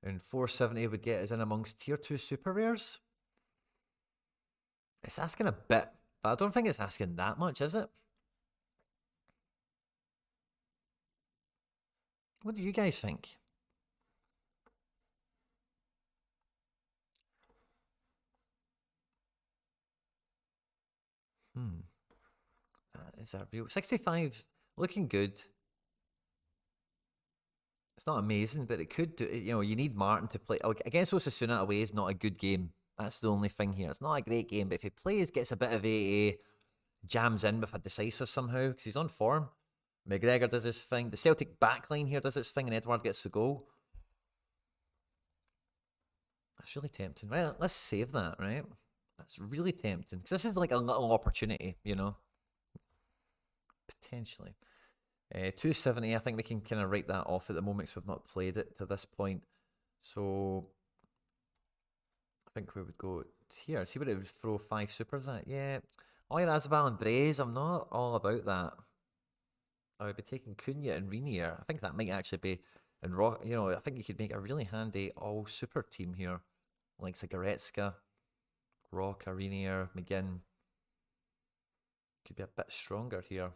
And 470 would get us in amongst tier 2 super rares. It's asking a bit, but I don't think it's asking that much, is it? What do you guys think? Is that real? 65's looking good. It's not amazing, but it could do. You know, you need Martin to play. Against Osasuna away is not a good game. That's the only thing here. It's not a great game, but if he plays, gets a bit of AA, jams in with a decisive somehow, because he's on form. McGregor does his thing. The Celtic backline here does its thing, and Edward gets the goal. That's really tempting. Right, let's save that, right? That's really tempting, because this is like a little opportunity, you know? Potentially. 270, I think we can kind of write that off at the moment because we've not played it to this point. So I think we would go here. See what it would throw 5 supers at. Yeah. Oyarzabal and Braze, I'm not all about that. I would be taking Cunha and Renier. I think that might actually be, and you know, I think you could make a really handy all super team here. Like Zagoretzka, Roca, Renier, McGinn. Could be a bit stronger here.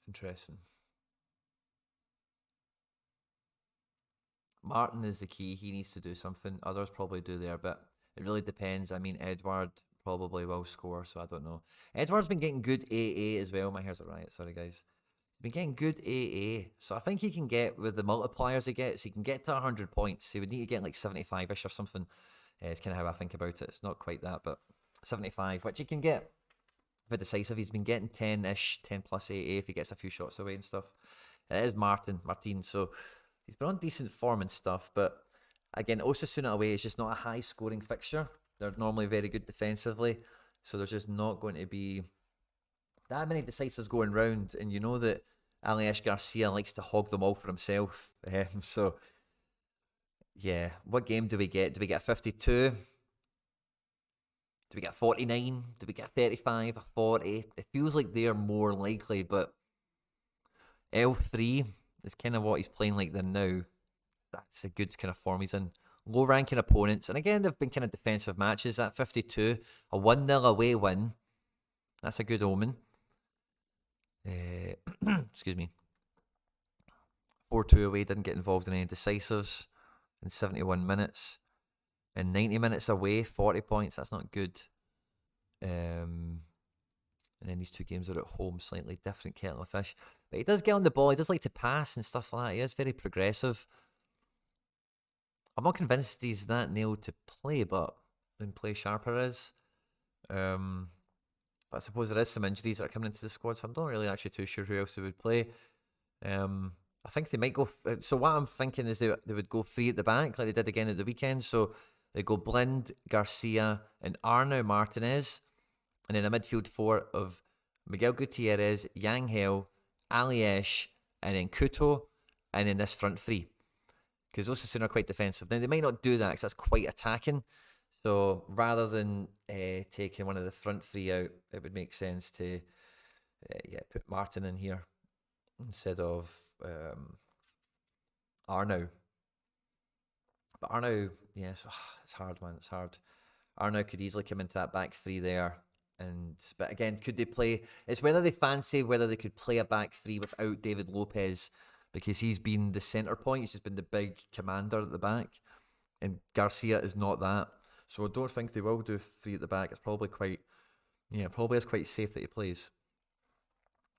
Interesting. Martin is the key. He needs to do something. Others probably do their bit. It really depends. I mean, Edward probably will score, so I don't know. Edward's been getting good AA as well. My hair's alright. Sorry, guys. He's been getting good AA. So I think he can get, with the multipliers he gets, he can get to 100 points. He would need to get like 75-ish or something. It's kind of how I think about it. It's not quite that, but 75, which he can get. But decisive, he's been getting 10-ish, 10 plus AA if he gets a few shots away and stuff. It is Martin, so he's been on decent form and stuff, but again, Osasuna away is just not a high scoring fixture. They're normally very good defensively, so there's just not going to be that many decisives going round, and you know that Aliash Garcia likes to hog them all for himself. So yeah, what game do we get? Do we get a 52? Do we get 49? Do we get 35? A 40? It feels like they're more likely, but L3 is kind of what he's playing like then now. That's a good kind of form he's in. Low ranking opponents. And again, they've been kind of defensive matches. At 52, a 1-0 away win. That's a good omen. Excuse me. 4-2 away, didn't get involved in any decisives in 71 minutes. In 90 minutes away, 40 points. That's not good. And then these two games are at home, slightly different kettle of fish. But he does get on the ball. He does like to pass and stuff like that. He is very progressive. I'm not convinced he's that nailed to play, but then play sharper is. But I suppose there is some injuries that are coming into the squad, so I'm not really actually too sure who else they would play. I think they might go. So what I'm thinking is they would go free at the back like they did again at the weekend. So they go Blind, Garcia, and Arnau Martinez, and then a midfield four of Miguel Gutierrez, Yangel, Aliesh, and then Kuto, and then this front three. Because those two are quite defensive. Now, they might not do that because that's quite attacking. So rather than taking one of the front three out, it would make sense to put Martin in here instead of Arnau. But Arnau, yes, it's hard, man. It's hard. Arnau could easily come into that back three there. But again, could they play? It's whether they fancy whether they could play a back three without David Lopez, because he's been the centre point. He's just been the big commander at the back. And Garcia is not that. So I don't think they will do three at the back. It's probably is quite safe that he plays.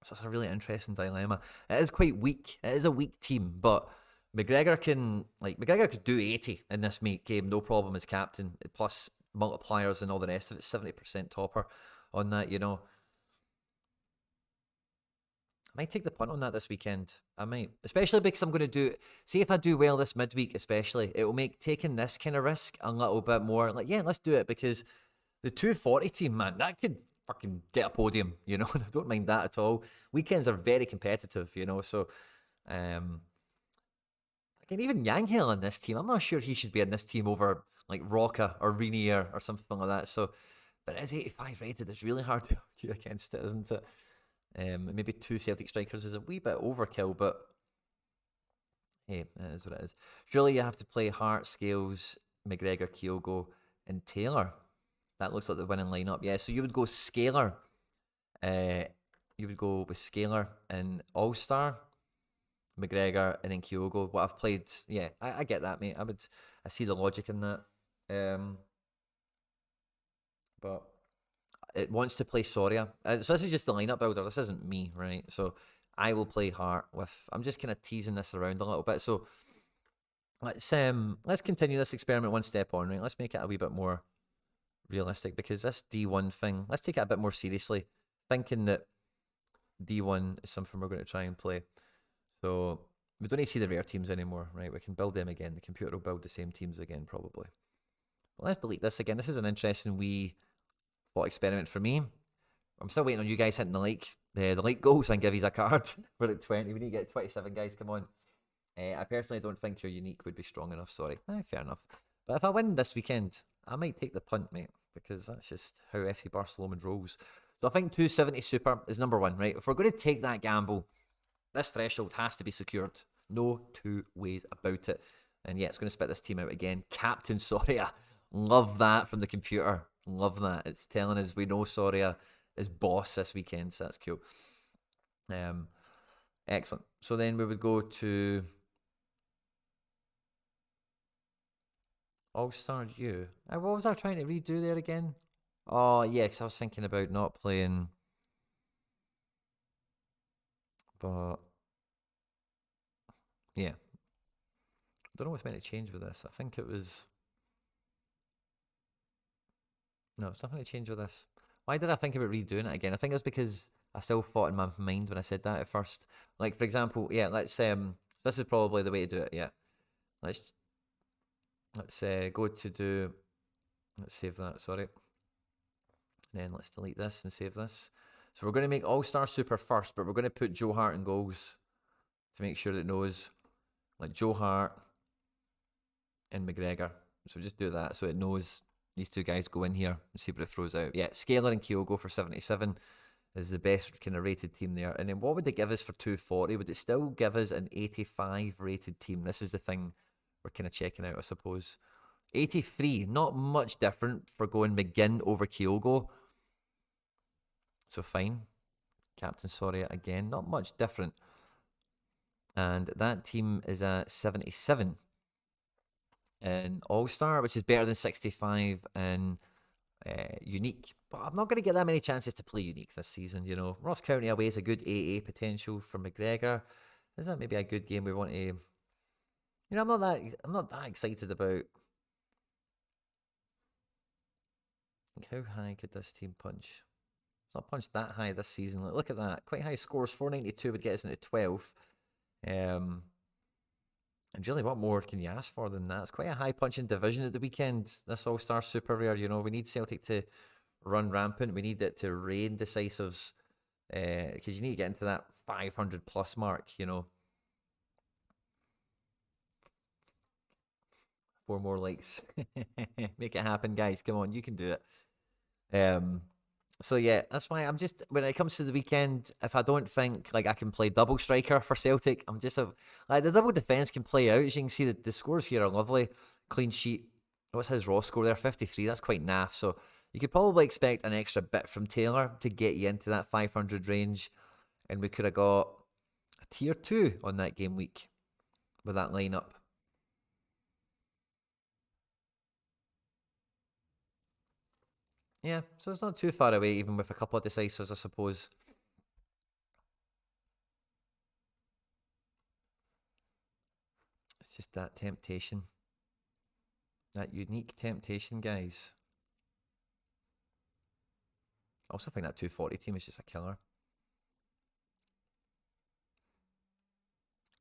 So it's a really interesting dilemma. It is quite weak. It is a weak team, but McGregor could do 80 in this game, no problem as captain. Plus multipliers and all the rest of it, 70% topper on that, I might take the punt on that this weekend. I might. Especially because I'm going to do... See if I do well this midweek especially. It will make taking this kind of risk a little bit more... let's do it, because the 240 team, man, that could fucking get a podium, I don't mind that at all. Weekends are very competitive, so... Again, even Yangel in this team, I'm not sure he should be in this team over Roca or Renier or something like that. So, but it is 85 rated. It's really hard to argue against it, isn't it? Maybe two Celtic strikers is a wee bit overkill, but hey, it is what it is. Surely you have to play Hart, Scales, McGregor, Kyogo, and Taylor. That looks like the winning lineup. Yeah, so you would go Scalar. You would go with Scalar and All-Star, McGregor, and then Kyogo. What I've played, yeah, I get that, mate. I see the logic in that. But it wants to play Soria. So this is just the lineup builder. This isn't me, right? So I will play Hart with... I'm just kind of teasing this around a little bit. So let's continue this experiment one step on, right? Let's make it a wee bit more realistic, because this D1 thing, let's take it a bit more seriously, thinking that D1 is something we're going to try and play. So we don't need to see the rare teams anymore, right? We can build them again. The computer will build the same teams again, probably. But let's delete this again. This is an interesting wee thought experiment for me. I'm still waiting on you guys hitting the like goals and give you a card. We're at 20. We need to get 27, guys. Come on. I personally don't think your unique would be strong enough. Sorry. Fair enough. But if I win this weekend, I might take the punt, mate, because that's just how FC Barcelona rolls. So I think 270 super is number one, right? If we're going to take that gamble, this threshold has to be secured. No two ways about it. And yeah, it's going to spit this team out again. Captain Soria. Love that from the computer. Love that. It's telling us we know Soria is boss this weekend, so that's cool. Excellent. So then we would go to All-Star U. What was I trying to redo there again? Oh, yeah, because I was thinking about not playing... But yeah, I don't know what's meant to change with this. I think it was... No, it's nothing to change with this. Why did I think about redoing it again? I think it was because I still thought in my mind when I said that at first. For example, yeah, let's this is probably the way to do it. Yeah, let's go to do. Let's save that. Sorry. And then let's delete this and save this. So we're going to make All-Star Super first, but we're going to put Joe Hart in goals to make sure it knows Joe Hart and McGregor. So just do that so it knows these two guys go in here and see what it throws out. Yeah, Scalar and Kyogo for 77 is the best kind of rated team there. And then what would they give us for 240? Would it still give us an 85 rated team? This is the thing we're kind of checking out, I suppose. 83, not much different for going McGinn over Kyogo. So fine. Captain Soria again, not much different. And that team is at 77 in All-Star, which is better than 65 in Unique. But I'm not going to get that many chances to play Unique this season, you know. Ross County away is a good AA potential for McGregor. Is that maybe a good game we want to... You know, I'm not that excited about... How high could this team punch? It's not punched that high this season. Look at that. Quite high scores. 492 would get us into 12th. And really, what more can you ask for than that? It's quite a high punching division at the weekend. This All-Star super rare, you know. We need Celtic to run rampant. We need it to rain decisives. Because you need to get into that 500 plus mark, you know. 4 more likes. Make it happen, guys. Come on, you can do it. So yeah, that's why I'm just, when it comes to the weekend, if I don't think like I can play double striker for Celtic, I'm just like the double defense can play out. As you can see, the scores here are lovely. Clean sheet. What's his raw score there? 53. That's quite naff. So you could probably expect an extra bit from Taylor to get you into that 500 range, and we could have got a tier 2 on that game week with that lineup. Yeah, so it's not too far away, even with a couple of decisives, I suppose. It's just that temptation. That unique temptation, guys. I also think that 240 team is just a killer.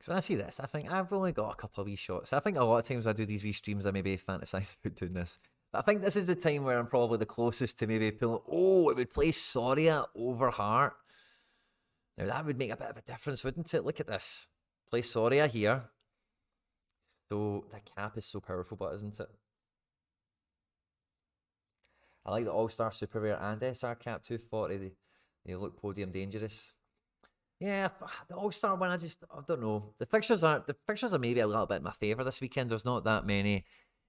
So when I see this, I think I've only got a couple of wee shots. I think a lot of times I do these wee streams, I maybe fantasize about doing this. But I think this is the time where I'm probably the closest to maybe pulling. Oh, it would play Soria over Hart. Now that would make a bit of a difference, wouldn't it? Look at this. Play Soria here. So the cap is so powerful, but isn't it? I like the All-Star Super Rare and SR cap 240. They look podium dangerous. Yeah, the All-Star one, I don't know. The fixtures are maybe a little bit in my favour this weekend. There's not that many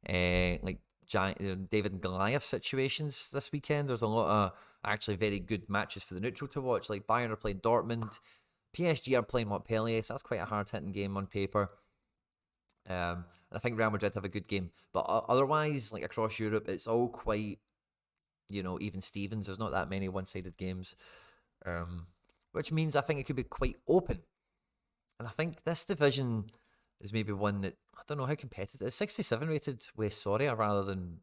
like giant David and Goliath situations this weekend. There's a lot of actually very good matches for the neutral to watch. Like Bayern are playing Dortmund, PSG are playing Montpellier, so that's quite a hard-hitting game on paper. And I think Real Madrid have a good game. But otherwise, like across Europe, it's all quite, you know, even Stevens. There's not that many one-sided games. Which means I think it could be quite open. And I think this division is maybe one that, I don't know how competitive. It's 67 rated with Soria rather than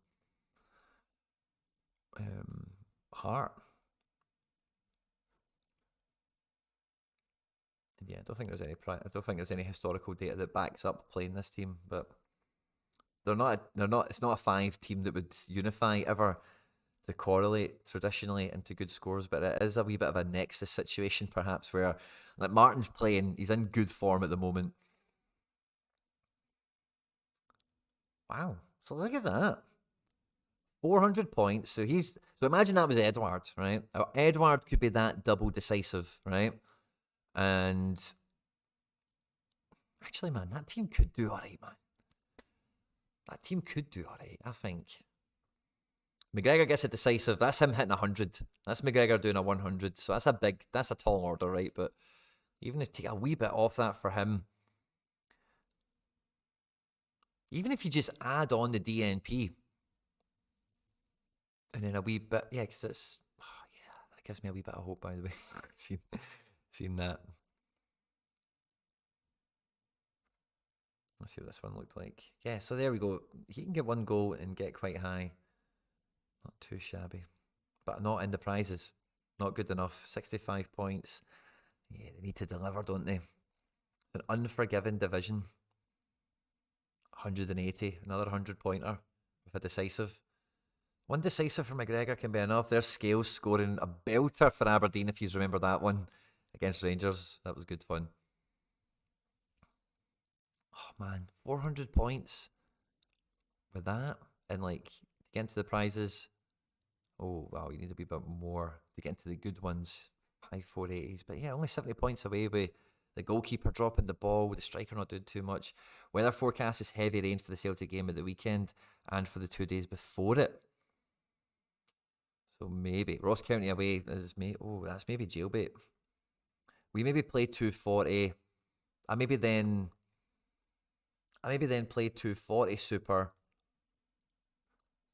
Hart. Yeah, I don't think there's any historical data that backs up playing this team, but it's not a 5 team that would unify ever to correlate traditionally into good scores, but it is a wee bit of a nexus situation perhaps where like Martin's playing, he's in good form at the moment. Wow. So look at that. 400 points. So imagine that was Edward, right? Edward could be that double decisive, right? And actually, man, that team could do alright, man. That team could do alright, I think. McGregor gets a decisive. That's him hitting 100. That's McGregor doing a 100. So that's a tall order, right? But even if you take a wee bit off that for him, even if you just add on the DNP, and then a wee bit, yeah, because it's, yeah, that gives me a wee bit of hope, by the way. seen that. Let's see what this one looked like. Yeah, so there we go. He can get one goal and get quite high. Not too shabby. But not in the prizes. Not good enough. 65 points. Yeah, they need to deliver, don't they? An unforgiving division. 180. Another 100 pointer with a decisive. One decisive for McGregor can be enough. There's Scales scoring a belter for Aberdeen, if you remember that one against Rangers. That was good fun. Oh man, 400 points with that, and like to get into the prizes. Oh wow, you need a wee bit more to get into the good ones. High 480s, but yeah, only 70 points away with the goalkeeper dropping the ball, with the striker not doing too much. Weather forecast is heavy rain for the Celtic game at the weekend and for the 2 days before it. So maybe Ross County away is that's maybe jailbait. We maybe play 240 I maybe then play 240 super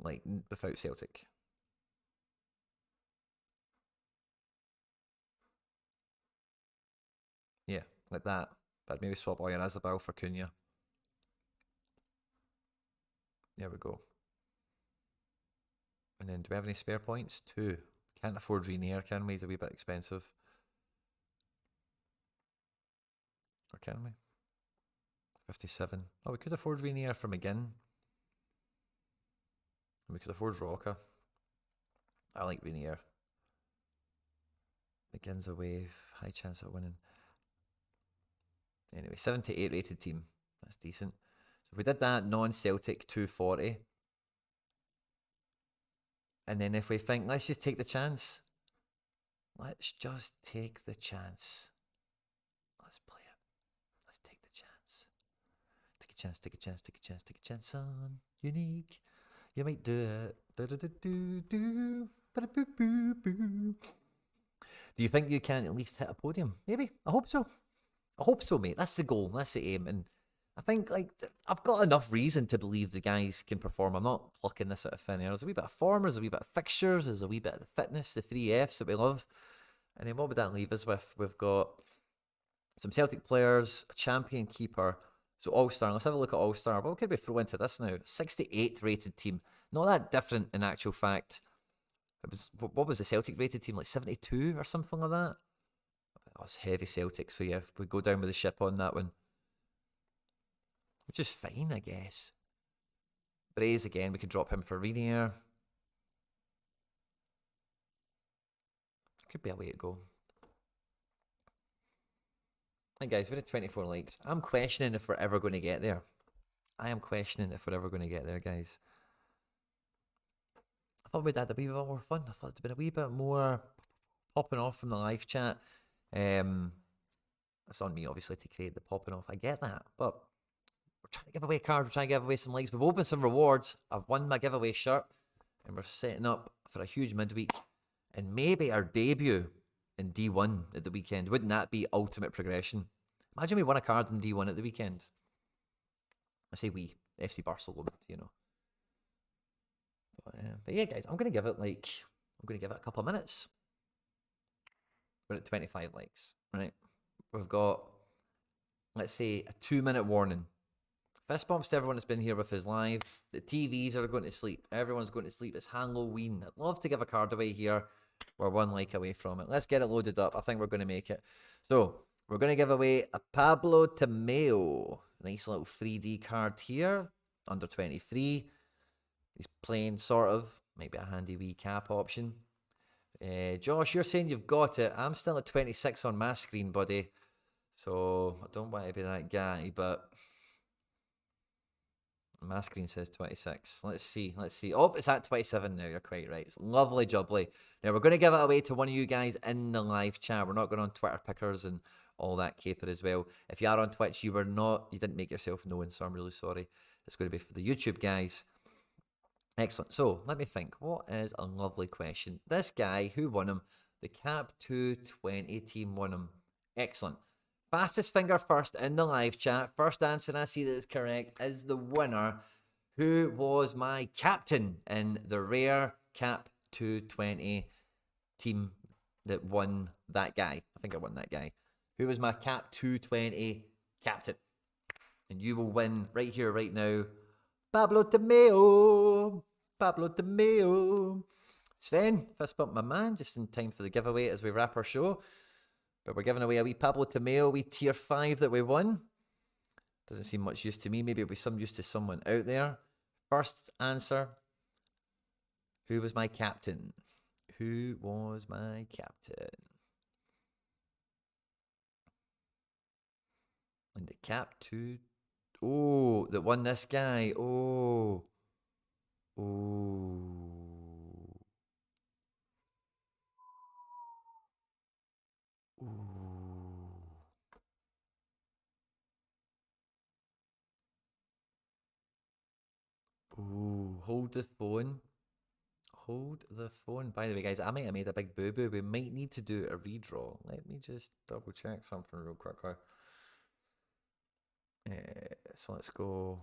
like without Celtic. Yeah, like that. But maybe swap Oyarzabal for Cunha. There we go. And then do we have any spare points? 2. Can't afford Renier, can we? He's a wee bit expensive. Or can we? 57. Oh, we could afford Renier for McGinn. We could afford Roca. I like Renier. McGinn's away. High chance of winning. Anyway, 78 rated team. That's decent. So if we did that non-Celtic 240. And then if we think, let's just take the chance. Let's just take the chance. Let's play it. Let's take the chance. Take a chance, take a chance, take a chance, take a chance on unique. You might do it. Do you think you can at least hit a podium? Maybe. I hope so. I hope so, mate. That's the goal. That's the aim. And I think like I've got enough reason to believe the guys can perform. I'm not plucking this out of thin air. There's a wee bit of form, there's a wee bit of fixtures, there's a wee bit of the fitness, the 3 Fs that we love. And then what would that leave us with? We've got some Celtic players, a champion keeper. So All-Star, let's have a look at All-Star. What could we throw into this now? 68 rated team. Not that different in actual fact. It was, what was the Celtic rated team? Like 72 or something like that? Oh, it's heavy Celtic. So yeah, we go down with the ship on that one. Which is fine, I guess. Braze again, we could drop him for Renier. Could be a way to go. Hey guys, we had 24 likes. I'm questioning if we're ever going to get there. I am questioning if we're ever going to get there, guys. I thought we'd had a wee bit more fun. I thought it'd been a wee bit more popping off from the live chat. It's on me, obviously, to create the popping off. I get that, but we're trying to give away cards. We're trying to give away some likes. We've opened some rewards. I've won my giveaway shirt, and we're setting up for a huge midweek and maybe our debut in D1 at the weekend. Wouldn't that be ultimate progression? Imagine we won a card in D1 at the weekend. I say we, FC Barcelona, you know. But yeah, guys, I'm going to give it a couple of minutes. We're at 25 likes, right? We've got, let's say, a 2-minute warning. Fist bumps to everyone that's been here with us live. The TVs are going to sleep. Everyone's going to sleep. It's Halloween. I'd love to give a card away here. We're 1 like away from it. Let's get it loaded up. I think we're going to make it. So, we're going to give away a Pablo Tomeo. Nice little 3D card here. Under 23. He's playing, sort of. Maybe a handy wee cap option. Josh, you're saying you've got it. I'm still at 26 on my screen, buddy. So, I don't want to be that guy, but my screen says 26. Let's see. Oh, it's at 27 now. You're quite right. It's lovely jubbly. Now, we're going to give it away to one of you guys in the live chat. We're not going on Twitter pickers and all that caper as well. If you are on Twitch, you didn't make yourself known, so I'm really sorry. It's going to be for the YouTube guys. Excellent. So, let me think. What is a lovely question? This guy, who won him? The Cap 220 team won him. Excellent. Fastest finger first in the live chat. First answer, and I see that is correct, is the winner, who was my captain in the rare Cap 220 team that won that guy. I think I won that guy. Who was my Cap 220 captain? And you will win right here, right now. Pablo Tomeo. Pablo Tomeo. Sven, fist bump my man, just in time for the giveaway as we wrap our show. But we're giving away a wee Pablo Tomeo, wee tier 5 that we won. Doesn't seem much use to me. Maybe it'll be some use to someone out there. First answer. Who was my captain? Who was my captain? And the Cap 2. Oh, that won this guy. Oh. Oh. Ooh, hold the phone. Hold the phone. By the way, guys, I might have made a big boo-boo. We might need to do a redraw. Let me just double check something real quickly. So let's go.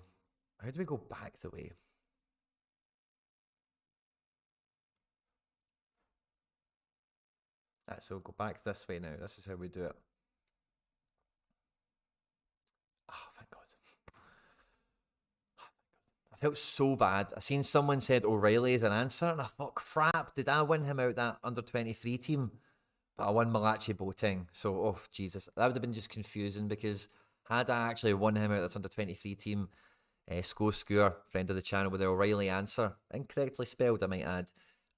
How do we go back the way? So we'll go back this way now. This is how we do it. Oh, thank God. I felt so bad. I seen someone said O'Reilly as an answer, and I thought, crap, did I win him out that under 23 team? But I won Malachi Boateng. So, oh, Jesus. That would have been just confusing because had I actually won him out this under 23 team, Score, friend of the channel, with the O'Reilly answer, incorrectly spelled, I might add,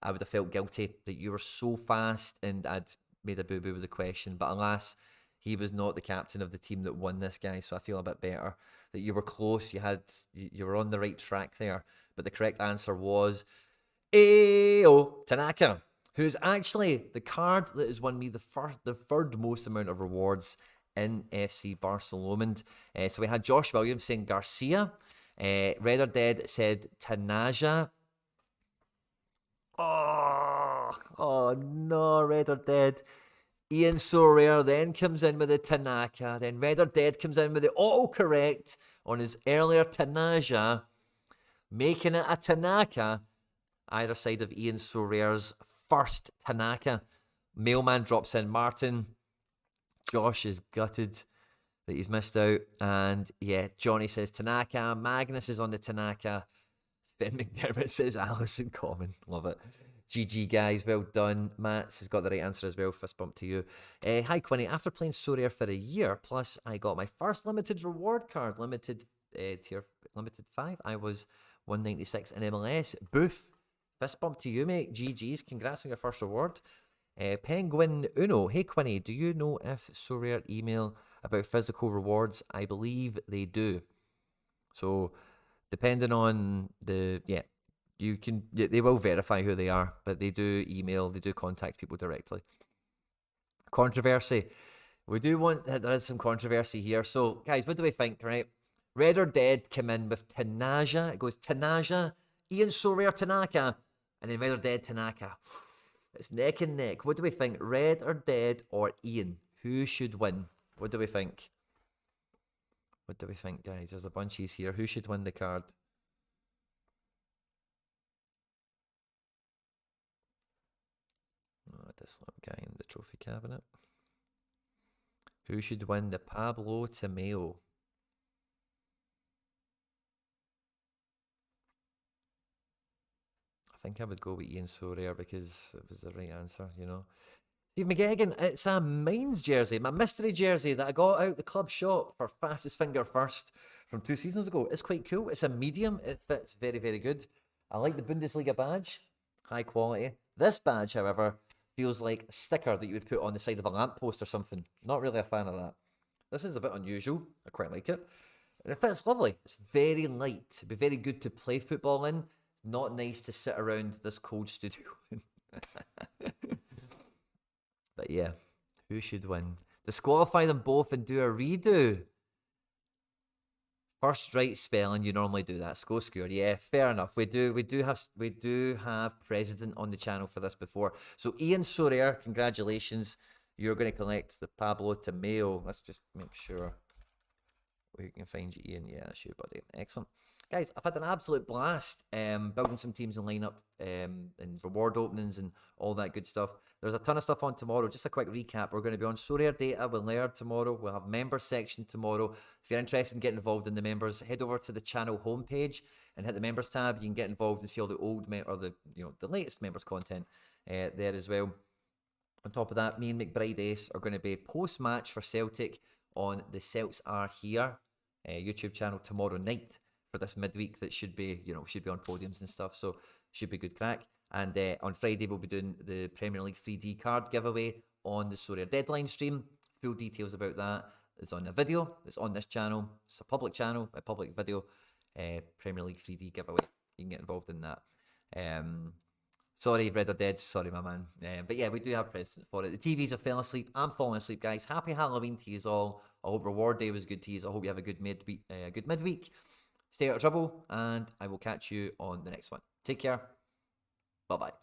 I would have felt guilty that you were so fast and I'd made a boo-boo with the question. But alas, he was not the captain of the team that won this, guy, so I feel a bit better that you were close. You were on the right track there. But the correct answer was Ao Tanaka, who's actually the card that has won me the third most amount of rewards in FC Barcelona. So we had Josh Williams saying Garcia. Red or Dead said Tanaja. Oh no, Red or Dead. Ian Sorare then comes in with the Tanaka. Then Red or Dead comes in with the autocorrect on his earlier Tanaja, making it a Tanaka either side of Ian Sorare's first Tanaka. Mailman drops in Martin. Josh is gutted that he's missed out. And yeah, Johnny says Tanaka. Magnus is on the Tanaka. Sven McDermott says Alison Common. Love it. GG, guys. Well done. Mats has got the right answer as well. Fist bump to you. Hi, Quinny. After playing Sorare for a year, plus I got my first limited reward card, limited tier, limited 5. I was 196 in MLS. Booth. Fist bump to you, mate. GG's. Congrats on your first reward. Penguin Uno. Hey, Quinny. Do you know if Sorare email about physical rewards? I believe they do. So, depending on the, yeah, you can, they will verify who they are, but they do email, they do contact people directly. Controversy. We do want, there is some controversy here. So, guys, what do we think, right? Red or Dead came in with Tanaja. It goes Tanaja, Ian Sorare Tanaka, and then Red or Dead Tanaka. It's neck and neck. What do we think? Red or Dead or Ian? Who should win? What do we think? What do we think, guys? There's a bunchies here. Who should win the card? Oh, this little guy in the trophy cabinet. Who should win the Pablo Tomeo? I think I would go with Ian Sorare because it was the right answer, you know. Steve McGegan, it's a Mines jersey, my mystery jersey that I got out the club shop for fastest finger first from 2 seasons ago. It's quite cool. It's a medium. It fits very, very good. I like the Bundesliga badge. High quality. This badge, however, feels like a sticker that you would put on the side of a lamppost or something. Not really a fan of that. This is a bit unusual. I quite like it. And it fits lovely. It's very light. It'd be very good to play football in. Not nice to sit around this cold studio. But yeah, who should win? Disqualify them both and do a redo. First right spelling, you normally do that. Score. Yeah, fair enough. We do have precedent on the channel for this before. So Ian Sorare, congratulations. You're going to collect the Pablo Tomeo. Let's just make sure we can find you, Ian. Yeah, that's you, buddy. Excellent. Guys, I've had an absolute blast building some teams and lineup and reward openings and all that good stuff. There's a ton of stuff on tomorrow. Just a quick recap. We're going to be on Sorare Data with Laird tomorrow. We'll have members section tomorrow. If you're interested in getting involved in the members, head over to the channel homepage and hit the members tab. You can get involved and see all the old or the latest members content there as well. On top of that, me and McBride Ace are going to be post-match for Celtic on the Celts Are Here YouTube channel tomorrow night for this midweek that should be on podiums and stuff, so should be good crack. And on Friday we'll be doing the Premier League 3D card giveaway on the Sorare Deadline stream. Full details about that is on a video that's on this channel. It's a public channel, a public video. Premier League 3D giveaway. You can get involved in that. Sorry, Red or Dead. Sorry, my man. But yeah, we do have precedent for it. The TVs have fell asleep. I'm falling asleep, guys. Happy Halloween to you all. I hope reward day was good to you. I hope you have a good midweek. Stay out of trouble, and I will catch you on the next one. Take care. Bye-bye.